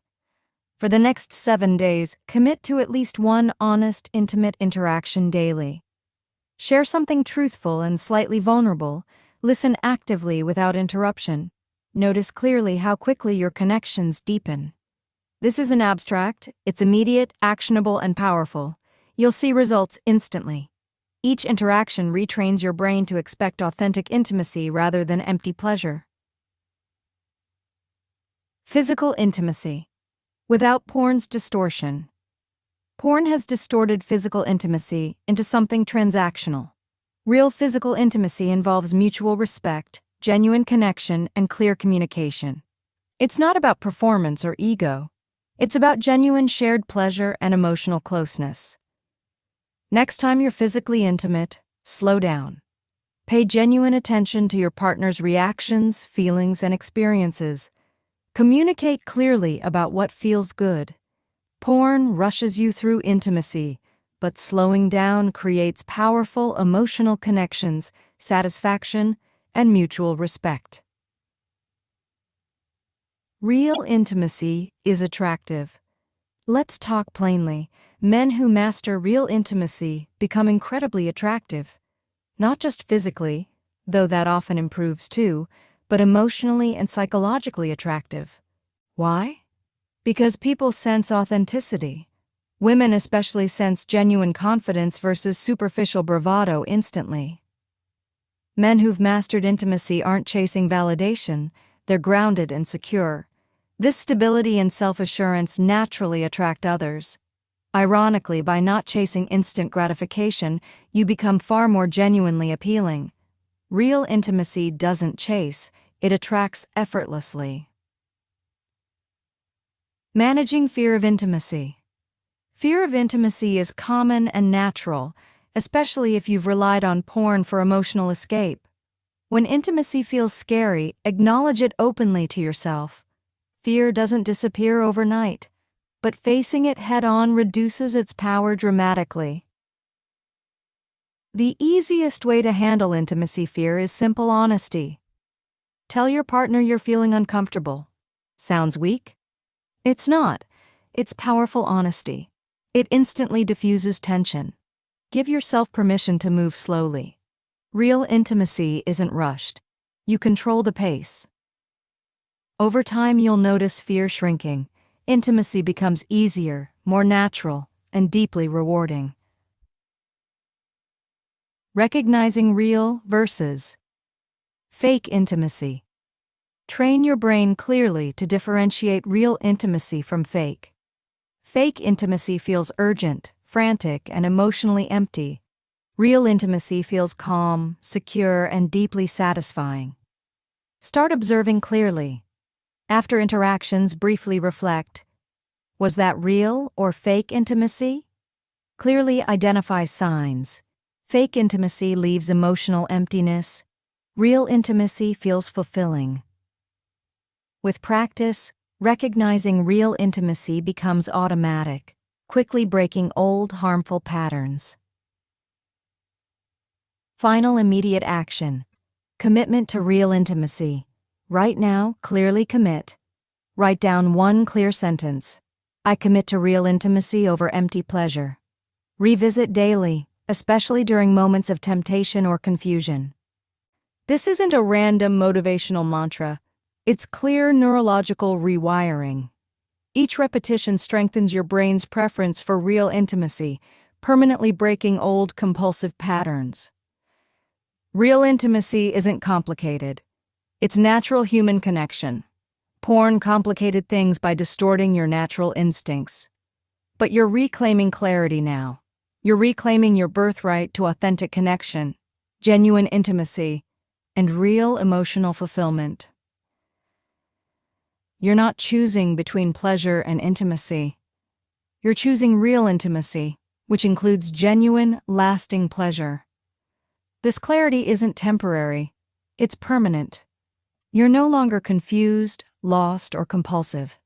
[SPEAKER 1] For the next 7 days, commit to at least one honest, intimate interaction daily. Share something truthful and slightly vulnerable. Listen actively without interruption. Notice clearly how quickly your connections deepen. This isn't abstract, it's immediate, actionable, and powerful. You'll see results instantly. Each interaction retrains your brain to expect authentic intimacy rather than empty pleasure. Physical intimacy. Without porn's distortion. Porn has distorted physical intimacy into something transactional. Real physical intimacy involves mutual respect, genuine connection, and clear communication. It's not about performance or ego. It's about genuine shared pleasure and emotional closeness. Next time you're physically intimate, slow down. Pay genuine attention to your partner's reactions, feelings, and experiences. Communicate clearly about what feels good. Porn rushes you through intimacy, but slowing down creates powerful emotional connections, satisfaction, and mutual respect. Real intimacy is attractive. Let's talk plainly. Men who master real intimacy become incredibly attractive. Not just physically, though that often improves too, but emotionally and psychologically attractive. Why? Because people sense authenticity. Women especially sense genuine confidence versus superficial bravado instantly. Men who've mastered intimacy aren't chasing validation, they're grounded and secure. This stability and self-assurance naturally attract others. Ironically, by not chasing instant gratification, you become far more genuinely appealing. Real intimacy doesn't chase, it attracts effortlessly. Managing fear of intimacy. Fear of intimacy is common and natural, especially if you've relied on porn for emotional escape. When intimacy feels scary, acknowledge it openly to yourself. Fear doesn't disappear overnight, but facing it head-on reduces its power dramatically. The easiest way to handle intimacy fear is simple honesty. Tell your partner you're feeling uncomfortable. Sounds weak? It's not. It's powerful honesty. It instantly diffuses tension. Give yourself permission to move slowly. Real intimacy isn't rushed. You control the pace. Over time, you'll notice fear shrinking. Intimacy becomes easier, more natural, and deeply rewarding. Recognizing real versus fake intimacy. Train your brain clearly to differentiate real intimacy from fake. Fake intimacy feels urgent, frantic, and emotionally empty. Real intimacy feels calm, secure, and deeply satisfying. Start observing clearly. After interactions, briefly reflect. Was that real or fake intimacy? Clearly identify signs. Fake intimacy leaves emotional emptiness. Real intimacy feels fulfilling. With practice, recognizing real intimacy becomes automatic, quickly breaking old, harmful patterns. Final immediate action. Commitment to real intimacy. Right now, clearly commit. Write down one clear sentence. I commit to real intimacy over empty pleasure. Revisit daily, especially during moments of temptation or confusion. This isn't a random motivational mantra. It's clear neurological rewiring. Each repetition strengthens your brain's preference for real intimacy, permanently breaking old compulsive patterns. Real intimacy isn't complicated. It's natural human connection. Porn complicated things by distorting your natural instincts. But you're reclaiming clarity now. You're reclaiming your birthright to authentic connection, genuine intimacy, and real emotional fulfillment. You're not choosing between pleasure and intimacy. You're choosing real intimacy, which includes genuine, lasting pleasure. This clarity isn't temporary, it's permanent. You're no longer confused, lost, or compulsive.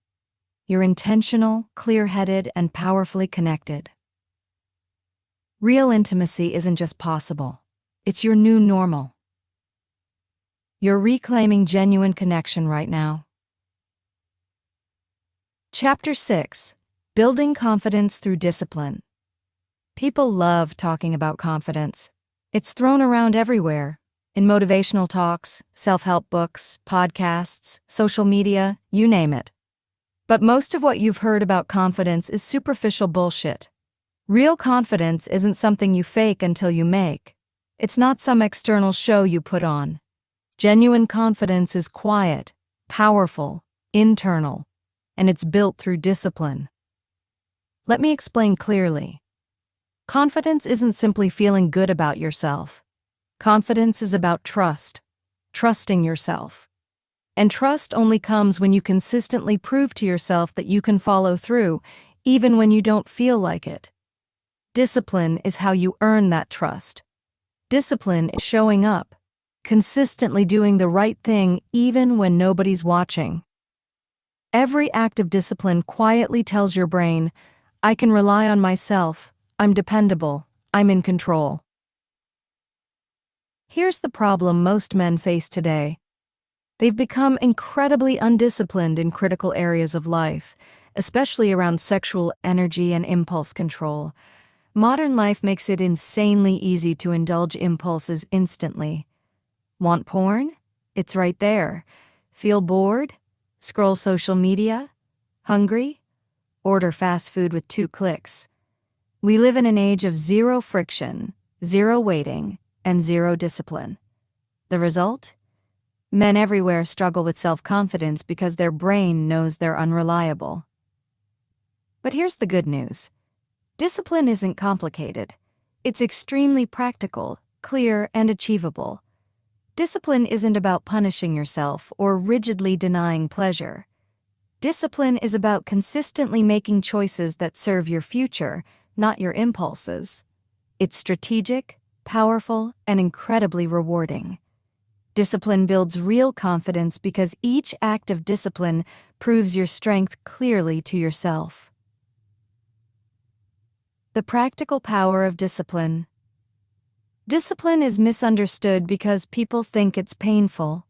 [SPEAKER 1] You're intentional, clear-headed, and powerfully connected. Real intimacy isn't just possible, it's your new normal. You're reclaiming genuine connection right now. Chapter 6: Building Confidence Through Discipline. People love talking about confidence. It's thrown around everywhere, in motivational talks, self-help books, podcasts, social media, you name it. But most of what you've heard about confidence is superficial bullshit. Real confidence isn't something you fake until you make. It's not some external show you put on. Genuine confidence is quiet, powerful, internal, and it's built through discipline. Let me explain clearly. Confidence isn't simply feeling good about yourself. Confidence is about trust, trusting yourself. And trust only comes when you consistently prove to yourself that you can follow through, even when you don't feel like it. Discipline is how you earn that trust. Discipline is showing up, consistently doing the right thing even when nobody's watching. Every act of discipline quietly tells your brain, I can rely on myself, I'm dependable, I'm in control. Here's the problem most men face today. They've become incredibly undisciplined in critical areas of life, especially around sexual energy and impulse control. Modern life makes it insanely easy to indulge impulses instantly. Want porn? It's right there. Feel bored? Scroll social media? Hungry? Order fast food with 2 clicks. We live in an age of zero friction, zero waiting, and zero discipline. The result? Men everywhere struggle with self-confidence because their brain knows they're unreliable. But here's the good news. Discipline isn't complicated. It's extremely practical, clear, and achievable. Discipline isn't about punishing yourself or rigidly denying pleasure. Discipline is about consistently making choices that serve your future, not your impulses. It's strategic, powerful, and incredibly rewarding. Discipline builds real confidence because each act of discipline proves your strength clearly to yourself. The practical power of discipline. Discipline is misunderstood because people think it's painful.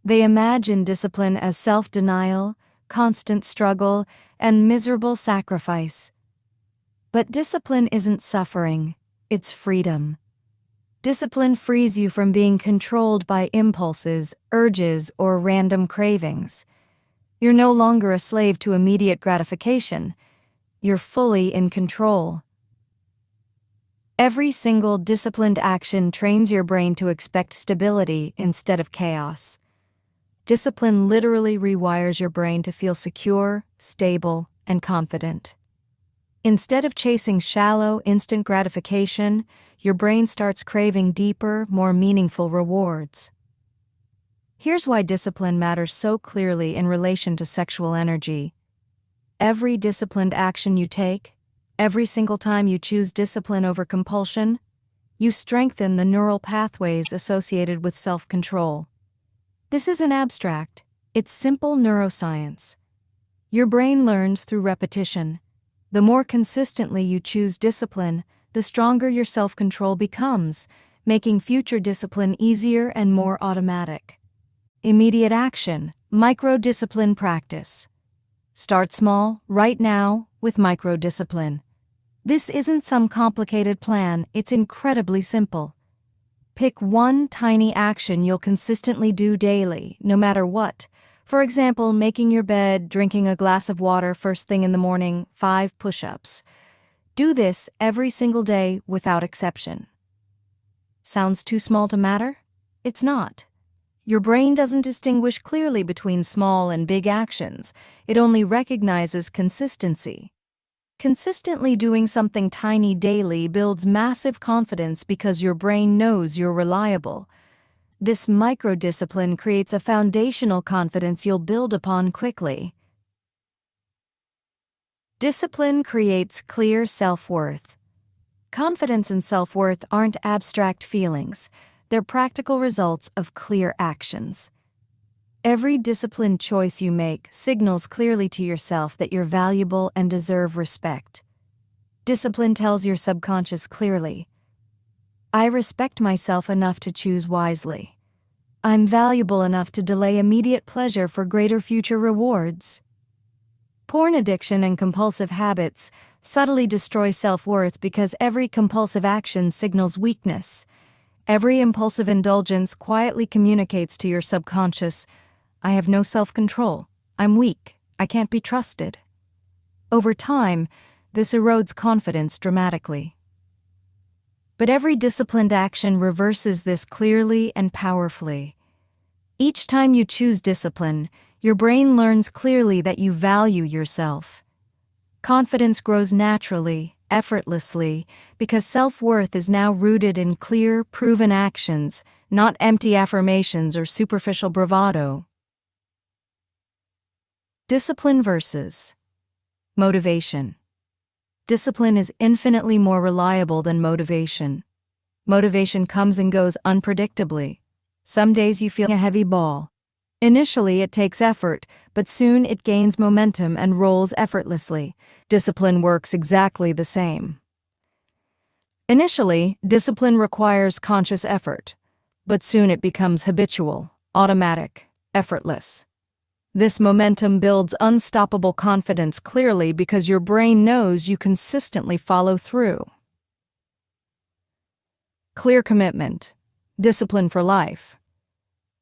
[SPEAKER 1] They imagine discipline as self-denial, constant struggle, and miserable sacrifice. But discipline isn't suffering, it's freedom. Discipline frees you from being controlled by impulses, urges, or random cravings. You're no longer a slave to immediate gratification. You're fully in control. Every single disciplined action trains your brain to expect stability instead of chaos. Discipline literally rewires your brain to feel secure, stable, and confident. Instead of chasing shallow, instant gratification, your brain starts craving deeper, more meaningful rewards. Here's why discipline matters so clearly in relation to sexual energy. Every disciplined action you take, every single time you choose discipline over compulsion, you strengthen the neural pathways associated with self-control. This isn't abstract, it's simple neuroscience. Your brain learns through repetition. The more consistently you choose discipline, the stronger your self-control becomes, making future discipline easier and more automatic. Immediate action, micro-discipline practice. Start small, right now, with micro-discipline. This isn't some complicated plan, it's incredibly simple. Pick one tiny action you'll consistently do daily, no matter what. For example, making your bed, drinking a glass of water first thing in the morning, 5 push-ups. Do this every single day without exception. Sounds too small to matter? It's not. Your brain doesn't distinguish clearly between small and big actions. It only recognizes consistency. Consistently doing something tiny daily builds massive confidence because your brain knows you're reliable. This micro-discipline creates a foundational confidence you'll build upon quickly. Discipline creates clear self-worth. Confidence and self-worth aren't abstract feelings. They're practical results of clear actions. Every disciplined choice you make signals clearly to yourself that you're valuable and deserve respect. Discipline tells your subconscious clearly, I respect myself enough to choose wisely. I'm valuable enough to delay immediate pleasure for greater future rewards. Porn addiction and compulsive habits subtly destroy self-worth because every compulsive action signals weakness. Every impulsive indulgence quietly communicates to your subconscious, I have no self-control, I'm weak, I can't be trusted. Over time, this erodes confidence dramatically. But every disciplined action reverses this clearly and powerfully. Each time you choose discipline, your brain learns clearly that you value yourself. Confidence grows naturally, effortlessly, because self-worth is now rooted in clear, proven actions, not empty affirmations or superficial bravado. Discipline versus motivation. Discipline is infinitely more reliable than motivation. Motivation comes and goes unpredictably. Some days you feel a heavy ball. Initially, it takes effort, but soon it gains momentum and rolls effortlessly. Discipline works exactly the same. Initially, discipline requires conscious effort, but soon it becomes habitual, automatic, effortless. This momentum builds unstoppable confidence clearly because your brain knows you consistently follow through. Clear commitment. Discipline for life.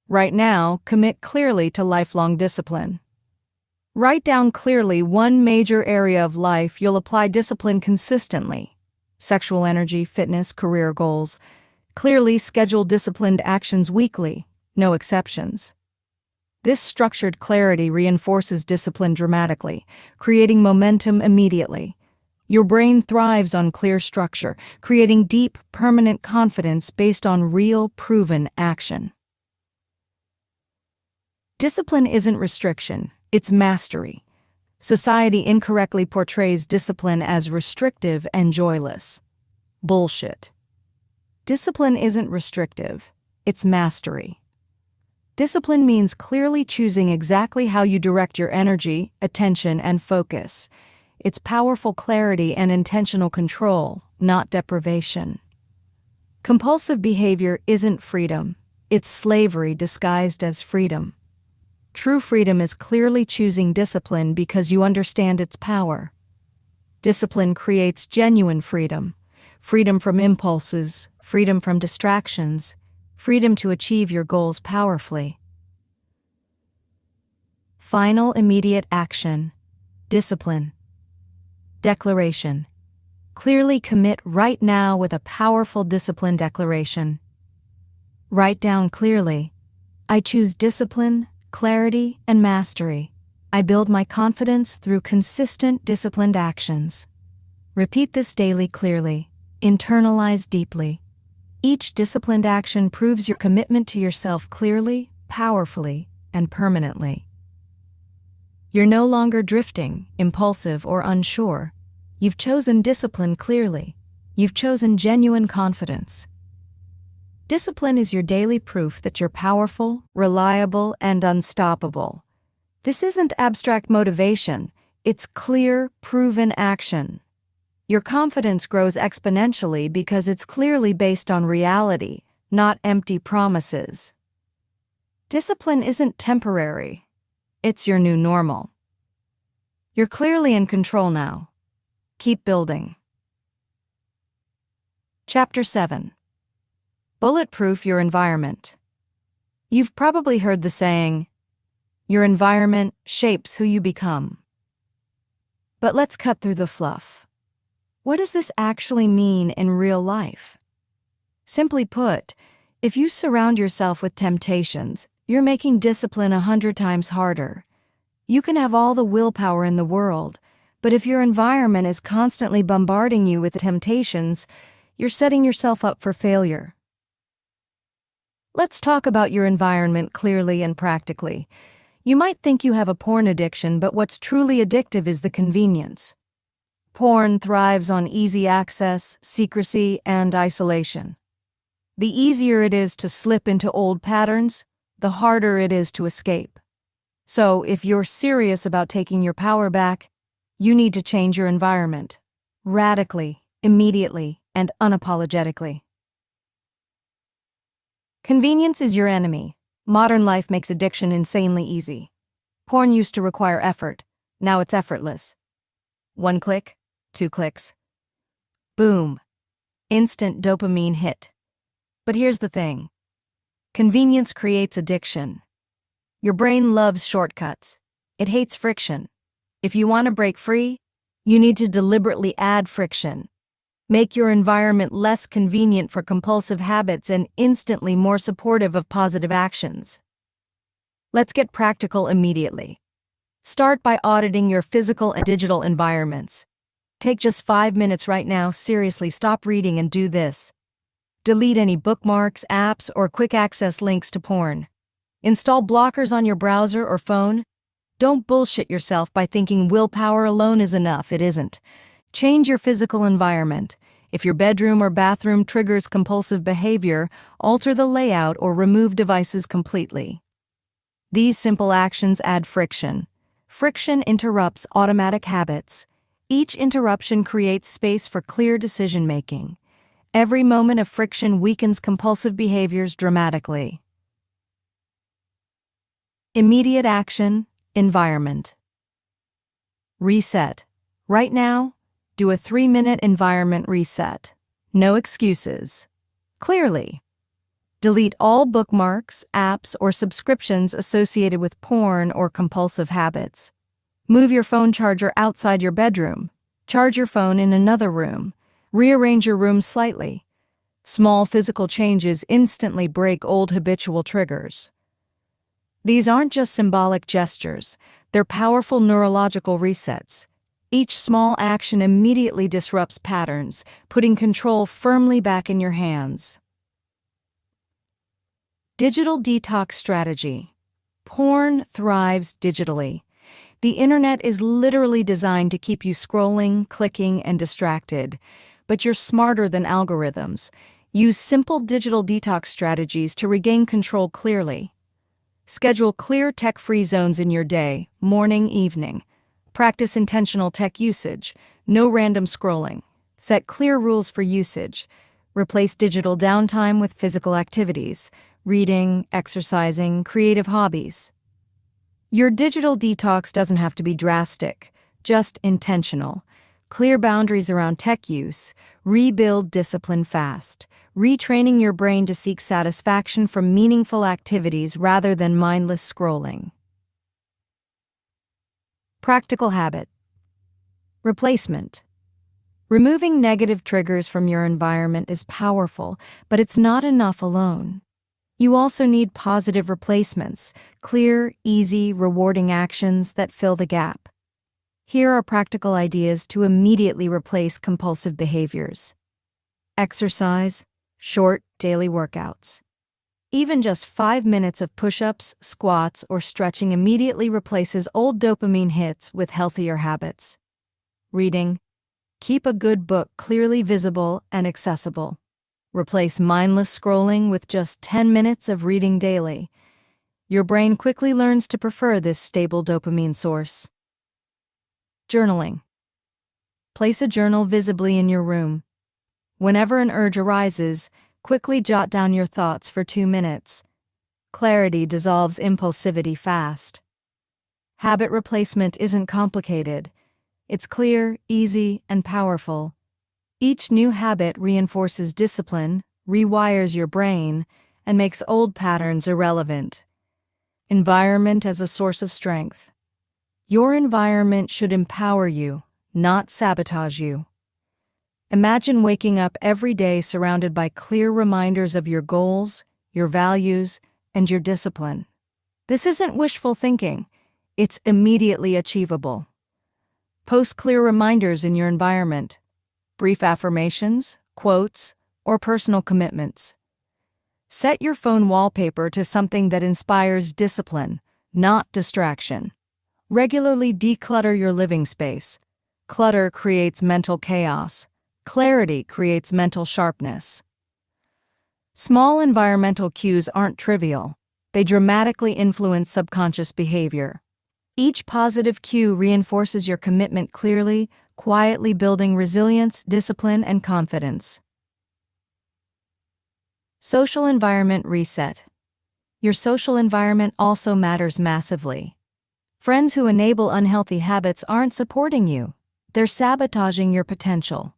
[SPEAKER 1] Right now, commit clearly to lifelong discipline. Write down clearly one major area of life you'll apply discipline consistently. Sexual energy, fitness, career goals. Clearly schedule disciplined actions weekly, no exceptions. This structured clarity reinforces discipline dramatically, creating momentum immediately. Your brain thrives on clear structure, creating deep, permanent confidence based on real, proven action. Discipline isn't restriction, it's mastery. Society incorrectly portrays discipline as restrictive and joyless. Bullshit. Discipline isn't restrictive, it's mastery. Discipline means clearly choosing exactly how you direct your energy, attention, and focus. It's powerful clarity and intentional control, not deprivation. Compulsive behavior isn't freedom, it's slavery disguised as freedom. True freedom is clearly choosing discipline because you understand its power. Discipline creates genuine freedom. Freedom from impulses, freedom from distractions, freedom to achieve your goals powerfully. Final immediate action. Discipline. Declaration. Clearly commit right now with a powerful discipline declaration. Write down clearly, I choose discipline, clarity, and mastery. I build my confidence through consistent disciplined actions. Repeat this daily clearly. Internalize deeply. Each disciplined action proves your commitment to yourself clearly, powerfully, and permanently. You're no longer drifting, impulsive, or unsure. You've chosen discipline clearly. You've chosen genuine confidence. Discipline is your daily proof that you're powerful, reliable, and unstoppable. This isn't abstract motivation, it's clear, proven action. Your confidence grows exponentially because it's clearly based on reality, not empty promises. Discipline isn't temporary. It's your new normal. You're clearly in control now. Keep building. Chapter 7. Bulletproof your environment. You've probably heard the saying, your environment shapes who you become. But let's cut through the fluff. What does this actually mean in real life? Simply put, if you surround yourself with temptations, you're making discipline 100 times harder. You can have all the willpower in the world, but if your environment is constantly bombarding you with temptations, you're setting yourself up for failure. Let's talk about your environment clearly and practically. You might think you have a porn addiction, but what's truly addictive is the convenience. Porn thrives on easy access, secrecy, and isolation. The easier it is to slip into old patterns, the harder it is to escape. So, if you're serious about taking your power back, you need to change your environment. Radically, immediately, and unapologetically. Convenience is your enemy. Modern life makes addiction insanely easy. Porn used to require effort. Now it's effortless. 1 click, 2 clicks. Boom. Instant dopamine hit. But here's the thing. Convenience creates addiction. Your brain loves shortcuts. It hates friction. If you want to break free, you need to deliberately add friction. Make your environment less convenient for compulsive habits and instantly more supportive of positive actions. Let's get practical immediately. Start by auditing your physical and digital environments. Take just 5 minutes right now. Seriously, stop reading and do this. Delete any bookmarks, apps, or quick access links to porn. Install blockers on your browser or phone. Don't bullshit yourself by thinking willpower alone is enough. It isn't. Change your physical environment. If your bedroom or bathroom triggers compulsive behavior, alter the layout or remove devices completely. These simple actions add friction. Friction interrupts automatic habits. Each interruption creates space for clear decision-making. Every moment of friction weakens compulsive behaviors dramatically. Immediate action, environment. Reset. Right now, do a 3-minute environment reset. No excuses. Clearly. Delete all bookmarks, apps, or subscriptions associated with porn or compulsive habits. Move your phone charger outside your bedroom. Charge your phone in another room. Rearrange your room slightly. Small physical changes instantly break old habitual triggers. These aren't just symbolic gestures, they're powerful neurological resets. Each small action immediately disrupts patterns, putting control firmly back in your hands. Digital detox strategy. Porn thrives digitally. The internet is literally designed to keep you scrolling, clicking, and distracted. But you're smarter than algorithms. Use simple digital detox strategies to regain control clearly. Schedule clear tech-free zones in your day, morning, evening. Practice intentional tech usage, no random scrolling. Set clear rules for usage. Replace digital downtime with physical activities, reading, exercising, creative hobbies. Your digital detox doesn't have to be drastic, just intentional. Clear boundaries around tech use, rebuild discipline fast, retraining your brain to seek satisfaction from meaningful activities rather than mindless scrolling. Practical habit. Replacement. Removing negative triggers from your environment is powerful, but it's not enough alone. You also need positive replacements, clear, easy, rewarding actions that fill the gap. Here are practical ideas to immediately replace compulsive behaviors. Exercise, short daily workouts. Even just 5 minutes of push-ups, squats, or stretching immediately replaces old dopamine hits with healthier habits. Reading. Keep a good book clearly visible and accessible. Replace mindless scrolling with just 10 minutes of reading daily. Your brain quickly learns to prefer this stable dopamine source. Journaling. Place a journal visibly in your room. Whenever an urge arises, quickly jot down your thoughts for 2 minutes. Clarity dissolves impulsivity fast. Habit replacement isn't complicated. It's clear, easy, and powerful. Each new habit reinforces discipline, rewires your brain, and makes old patterns irrelevant. Environment as a source of strength. Your environment should empower you, not sabotage you. Imagine waking up every day surrounded by clear reminders of your goals, your values, and your discipline. This isn't wishful thinking. It's immediately achievable. Post clear reminders in your environment. Brief affirmations, quotes, or personal commitments. Set your phone wallpaper to something that inspires discipline, not distraction. Regularly declutter your living space. Clutter creates mental chaos. Clarity creates mental sharpness. Small environmental cues aren't trivial. They dramatically influence subconscious behavior. Each positive cue reinforces your commitment clearly, quietly building resilience, discipline, and confidence. Social environment reset. Your social environment also matters massively. Friends who enable unhealthy habits aren't supporting you. They're sabotaging your potential.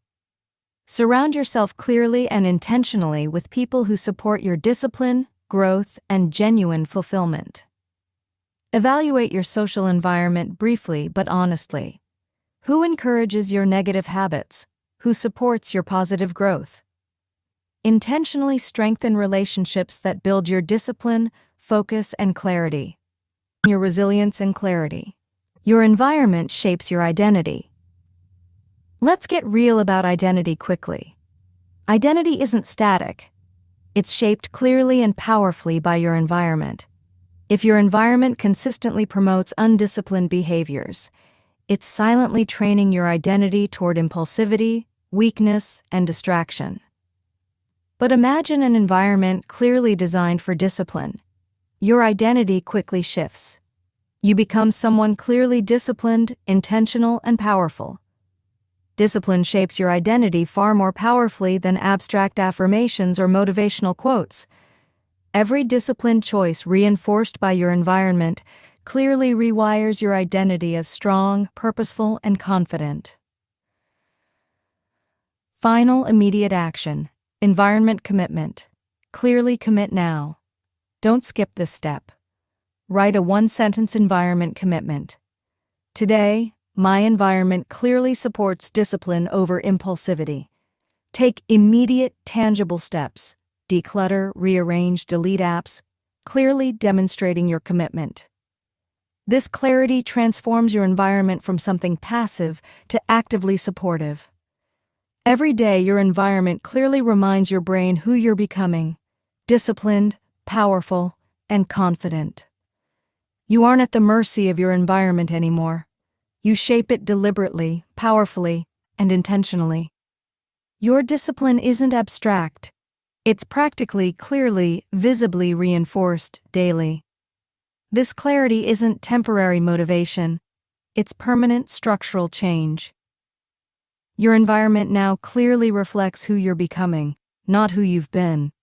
[SPEAKER 1] Surround yourself clearly and intentionally with people who support your discipline, growth, and genuine fulfillment. Evaluate your social environment briefly but honestly. Who encourages your negative habits? Who supports your positive growth? Intentionally strengthen relationships that build your discipline, focus, and clarity. Your resilience and clarity. Your environment shapes your identity. Let's get real about identity quickly. Identity isn't static. It's shaped clearly and powerfully by your environment. If your environment consistently promotes undisciplined behaviors, it's silently training your identity toward impulsivity, weakness, and distraction. But imagine an environment clearly designed for discipline. Your identity quickly shifts. You become someone clearly disciplined, intentional, and powerful. Discipline shapes your identity far more powerfully than abstract affirmations or motivational quotes. Every disciplined choice reinforced by your environment clearly rewires your identity as strong, purposeful, and confident. Final immediate action. Environment commitment. Clearly commit now. Don't skip this step. Write a one-sentence environment commitment. Today, my environment clearly supports discipline over impulsivity. Take immediate, tangible steps. Declutter, rearrange, delete apps, clearly demonstrating your commitment. This clarity transforms your environment from something passive to actively supportive. Every day, your environment clearly reminds your brain who you're becoming: disciplined, powerful, and confident. You aren't at the mercy of your environment anymore. You shape it deliberately, powerfully, and intentionally. Your discipline isn't abstract. It's practically, clearly, visibly reinforced daily. This clarity isn't temporary motivation. It's permanent structural change. Your environment now clearly reflects who you're becoming, not who you've been.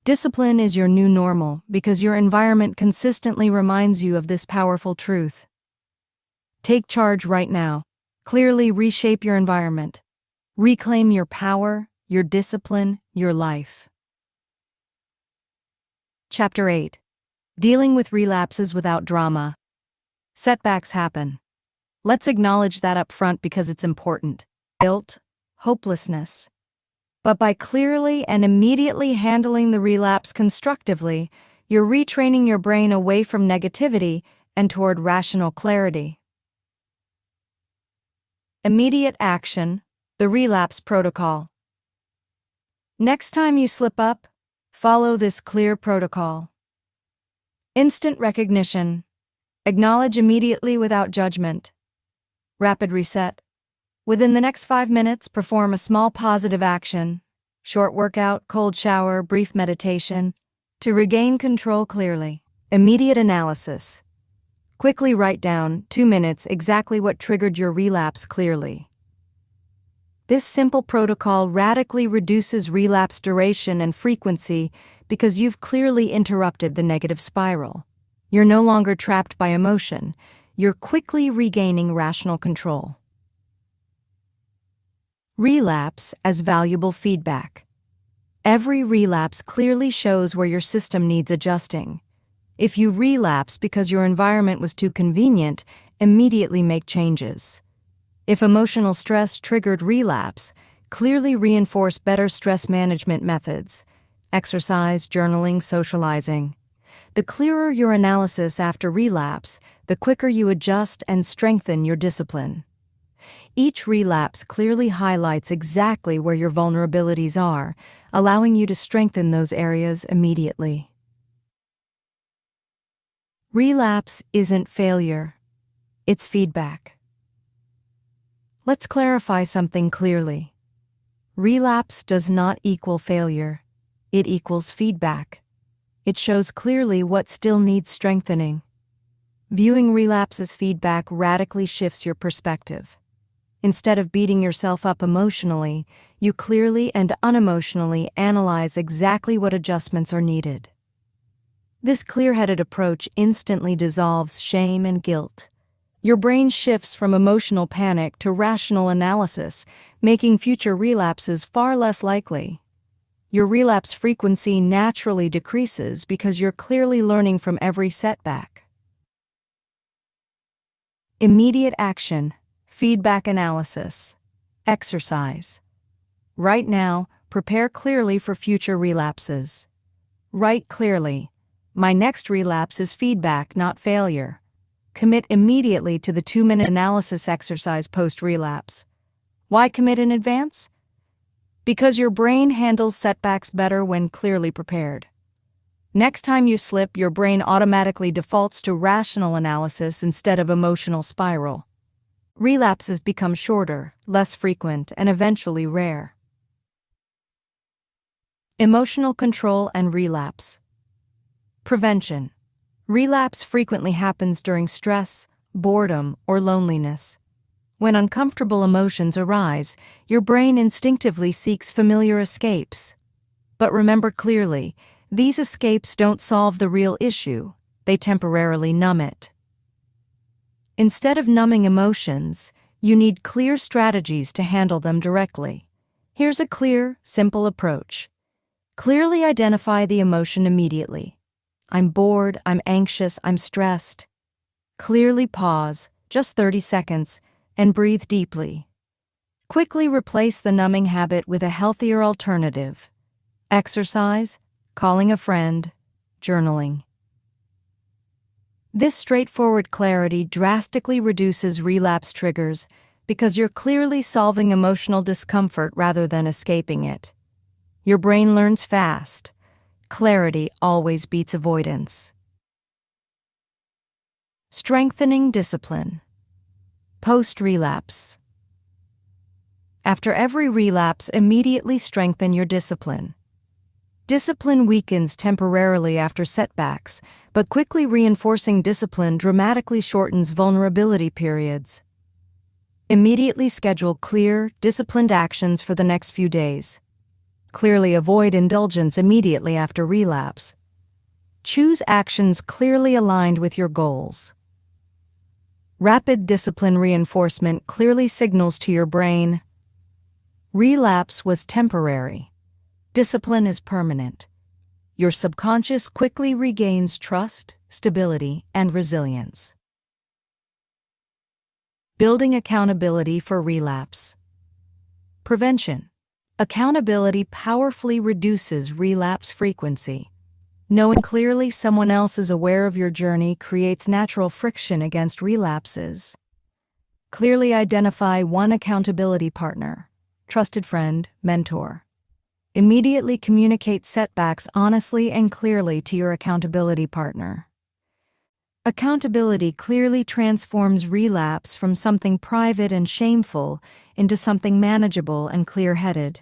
[SPEAKER 1] Discipline is your new normal because your environment consistently reminds you of this powerful truth. Take charge right now. Clearly reshape your environment. Reclaim your power, your discipline, your life. Chapter 8. Dealing with relapses without drama. Setbacks happen. Let's acknowledge that up front because it's important. Guilt, hopelessness. But by clearly and immediately handling the relapse constructively, you're retraining your brain away from negativity and toward rational clarity. Immediate action, the relapse protocol. Next time you slip up, follow this clear protocol. Instant recognition. Acknowledge immediately without judgment. Rapid reset. Within the next 5 minutes, perform a small positive action, short workout, cold shower, brief meditation, to regain control clearly. Immediate analysis. Quickly write down, 2 minutes, exactly what triggered your relapse clearly. This simple protocol radically reduces relapse duration and frequency because you've clearly interrupted the negative spiral. You're no longer trapped by emotion. You're quickly regaining rational control. Relapse as valuable feedback. Every relapse clearly shows where your system needs adjusting. If you relapse because your environment was too convenient, immediately make changes. If emotional stress triggered relapse, clearly reinforce better stress management methods: exercise, journaling, socializing. The clearer your analysis after relapse, the quicker you adjust and strengthen your discipline. Each relapse clearly highlights exactly where your vulnerabilities are, allowing you to strengthen those areas immediately. Relapse isn't failure. It's feedback. Let's clarify something clearly. Relapse does not equal failure. It equals feedback. It shows clearly what still needs strengthening. Viewing relapse as feedback radically shifts your perspective. Instead of beating yourself up emotionally, you clearly and unemotionally analyze exactly what adjustments are needed. This clear-headed approach instantly dissolves shame and guilt. Your brain shifts from emotional panic to rational analysis, making future relapses far less likely. Your relapse frequency naturally decreases because you're clearly learning from every setback. Immediate action, feedback analysis, exercise. Right now, prepare clearly for future relapses. Write clearly, "My next relapse is feedback, not failure." Commit immediately to the 2-minute analysis exercise post-relapse. Why commit in advance? Because your brain handles setbacks better when clearly prepared. Next time you slip, your brain automatically defaults to rational analysis instead of emotional spiral. Relapses become shorter, less frequent, and eventually rare. Emotional control and relapse. Prevention. Relapse frequently happens during stress, boredom, or loneliness. When uncomfortable emotions arise, your brain instinctively seeks familiar escapes. But remember clearly, these escapes don't solve the real issue, they temporarily numb it. Instead of numbing emotions, you need clear strategies to handle them directly. Here's a clear, simple approach. Clearly identify the emotion immediately. I'm bored, I'm anxious, I'm stressed. Clearly pause, just 30 seconds, and breathe deeply. Quickly replace the numbing habit with a healthier alternative. Exercise, calling a friend, journaling. This straightforward clarity drastically reduces relapse triggers because you're clearly solving emotional discomfort rather than escaping it. Your brain learns fast. Clarity always beats avoidance. Strengthening discipline. Post-relapse. After every relapse, immediately strengthen your discipline. Discipline weakens temporarily after setbacks, but quickly reinforcing discipline dramatically shortens vulnerability periods. Immediately schedule clear, disciplined actions for the next few days. Clearly avoid indulgence immediately after relapse. Choose actions clearly aligned with your goals. Rapid discipline reinforcement clearly signals to your brain, relapse was temporary. Discipline is permanent. Your subconscious quickly regains trust, stability, and resilience. Building accountability for relapse. Prevention. Accountability powerfully reduces relapse frequency. Knowing clearly someone else is aware of your journey creates natural friction against relapses. Clearly identify one accountability partner, trusted friend, mentor. Immediately communicate setbacks honestly and clearly to your accountability partner. Accountability clearly transforms relapse from something private and shameful into something manageable and clear-headed.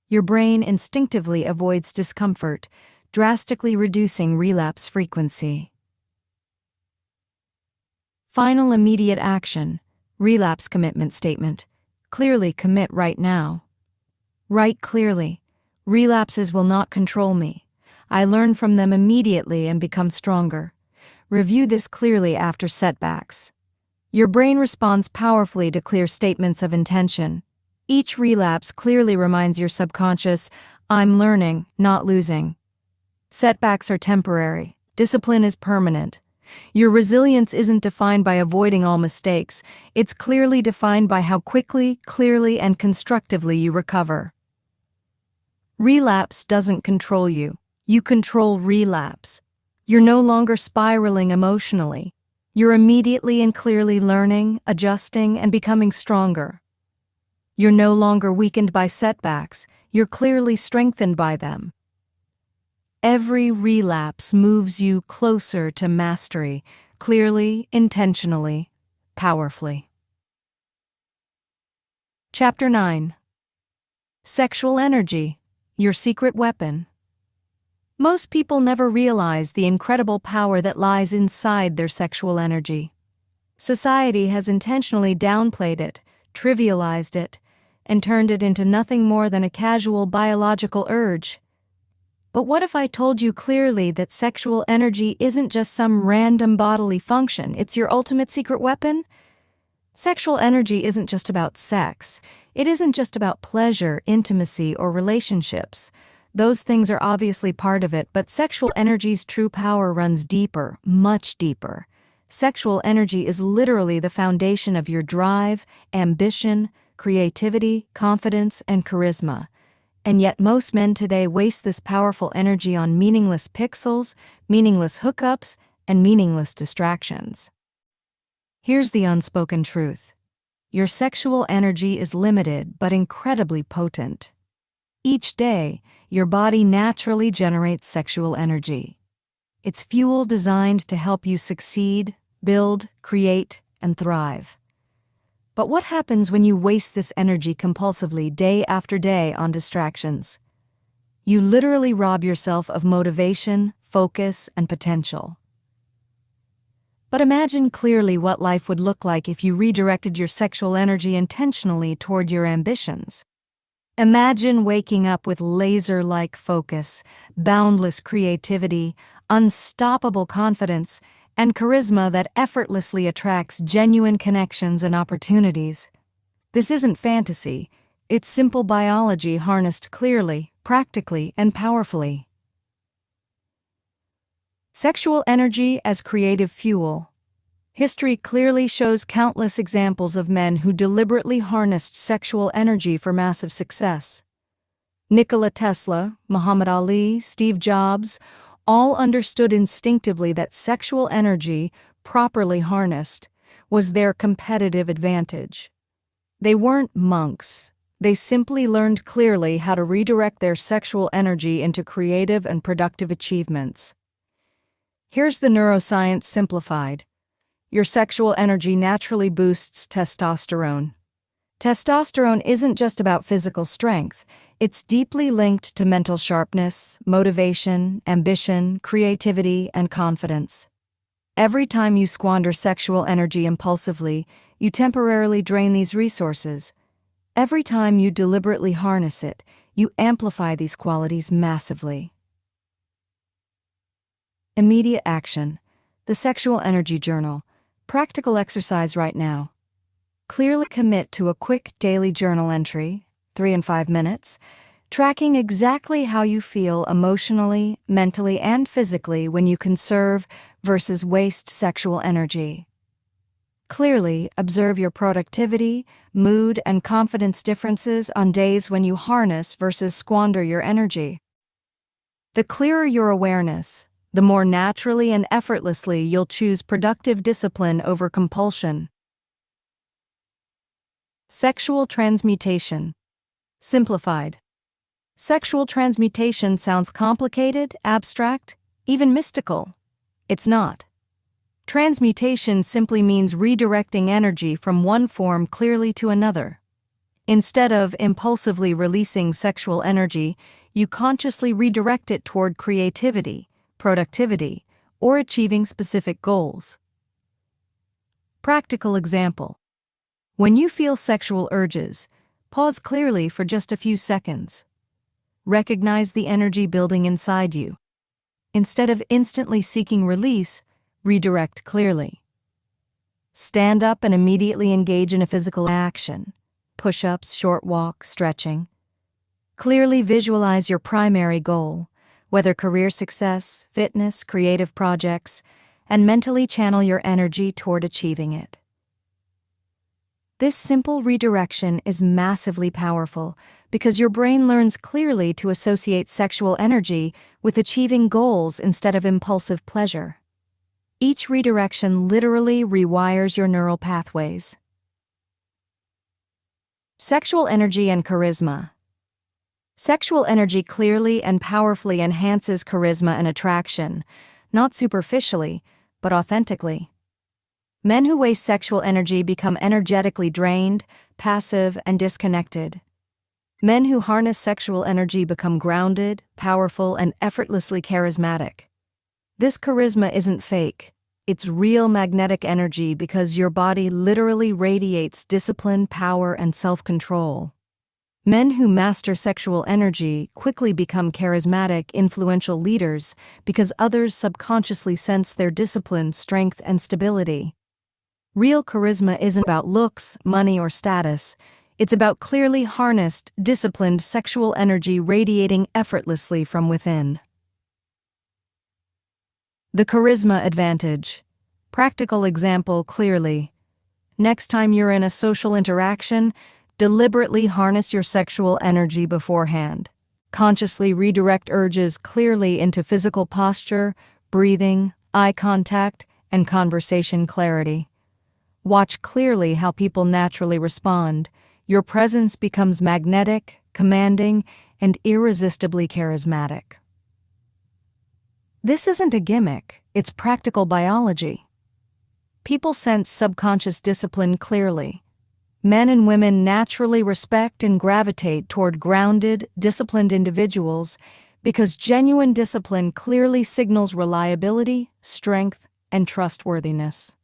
[SPEAKER 1] Your brain instinctively avoids discomfort, drastically reducing relapse frequency. Final immediate action, relapse commitment statement. Clearly commit right now. Write clearly, relapses will not control me. I learn from them immediately and become stronger. Review this clearly after setbacks. Your brain responds powerfully to clear statements of intention. Each relapse clearly reminds your subconscious, I'm learning, not losing. Setbacks are temporary. Discipline is permanent. Your resilience isn't defined by avoiding all mistakes. It's clearly defined by how quickly, clearly, and constructively you recover. Relapse doesn't control you. You control relapse. You're no longer spiraling emotionally. You're immediately and clearly learning, adjusting, and becoming stronger. You're no longer weakened by setbacks. You're clearly strengthened by them. Every relapse moves you closer to mastery, clearly, intentionally, powerfully. Chapter 9. Sexual energy, your secret weapon. Most people never realize the incredible power that lies inside their sexual energy. Society has intentionally downplayed it, trivialized it, and turned it into nothing more than a casual biological urge. But what if I told you clearly that sexual energy isn't just some random bodily function, it's your ultimate secret weapon? Sexual energy isn't just about sex. It isn't just about pleasure, intimacy, or relationships. Those things are obviously part of it, but sexual energy's true power runs deeper, much deeper. Sexual energy is literally the foundation of your drive, ambition, creativity, confidence, and charisma. And yet most men today waste this powerful energy on meaningless pixels, meaningless hookups, and meaningless distractions. Here's the unspoken truth. Your sexual energy is limited but incredibly potent. Each day, your body naturally generates sexual energy. It's fuel designed to help you succeed, build, create, and thrive. But what happens when you waste this energy compulsively day after day on distractions? You literally rob yourself of motivation, focus, and potential. But imagine clearly what life would look like if you redirected your sexual energy intentionally toward your ambitions. Imagine waking up with laser-like focus, boundless creativity, unstoppable confidence, and charisma that effortlessly attracts genuine connections and opportunities. This isn't fantasy, it's simple biology harnessed clearly, practically, and powerfully. Sexual energy as creative fuel. History clearly shows countless examples of men who deliberately harnessed sexual energy for massive success. Nikola Tesla, Muhammad Ali, Steve Jobs, all understood instinctively that sexual energy, properly harnessed, was their competitive advantage. They weren't monks. They simply learned clearly how to redirect their sexual energy into creative and productive achievements. Here's the neuroscience simplified. Your sexual energy naturally boosts testosterone. Testosterone isn't just about physical strength. It's deeply linked to mental sharpness, motivation, ambition, creativity, and confidence. Every time you squander sexual energy impulsively, you temporarily drain these resources. Every time you deliberately harness it, you amplify these qualities massively. Immediate action. The Sexual Energy Journal. Practical exercise right now. Clearly commit to a quick daily journal entry, 3 and 5 minutes, tracking exactly how you feel emotionally, mentally, and physically when you conserve versus waste sexual energy. Clearly observe your productivity, mood, and confidence differences on days when you harness versus squander your energy. The clearer your awareness, the more naturally and effortlessly you'll choose productive discipline over compulsion. Sexual transmutation. Simplified. Sexual transmutation sounds complicated, abstract, even mystical. It's not. Transmutation simply means redirecting energy from one form clearly to another. Instead of impulsively releasing sexual energy, you consciously redirect it toward creativity, productivity, or achieving specific goals. Practical example. When you feel sexual urges, pause clearly for just a few seconds. Recognize the energy building inside you. Instead of instantly seeking release, redirect clearly. Stand up and immediately engage in a physical action. Push-ups, short walk, stretching. Clearly visualize your primary goal, whether career success, fitness, creative projects, and mentally channel your energy toward achieving it. This simple redirection is massively powerful because your brain learns clearly to associate sexual energy with achieving goals instead of impulsive pleasure. Each redirection literally rewires your neural pathways. Sexual energy and charisma. Sexual energy clearly and powerfully enhances charisma and attraction, not superficially, but authentically. Men who waste sexual energy become energetically drained, passive, and disconnected. Men who harness sexual energy become grounded, powerful, and effortlessly charismatic. This charisma isn't fake. It's real magnetic energy because your body literally radiates discipline, power, and self-control. Men who master sexual energy quickly become charismatic, influential leaders because others subconsciously sense their discipline, strength, and stability. Real charisma isn't about looks, money, or status. It's about clearly harnessed, disciplined sexual energy radiating effortlessly from within. The charisma advantage. Practical example clearly. Next time you're in a social interaction, deliberately harness your sexual energy beforehand. Consciously redirect urges clearly into physical posture, breathing, eye contact, and conversation clarity. Watch clearly how people naturally respond. Your presence becomes magnetic, commanding, and irresistibly charismatic. This isn't a gimmick, it's practical biology. People sense subconscious discipline clearly. Men and women naturally respect and gravitate toward grounded, disciplined individuals because genuine discipline clearly signals reliability, strength, and trustworthiness.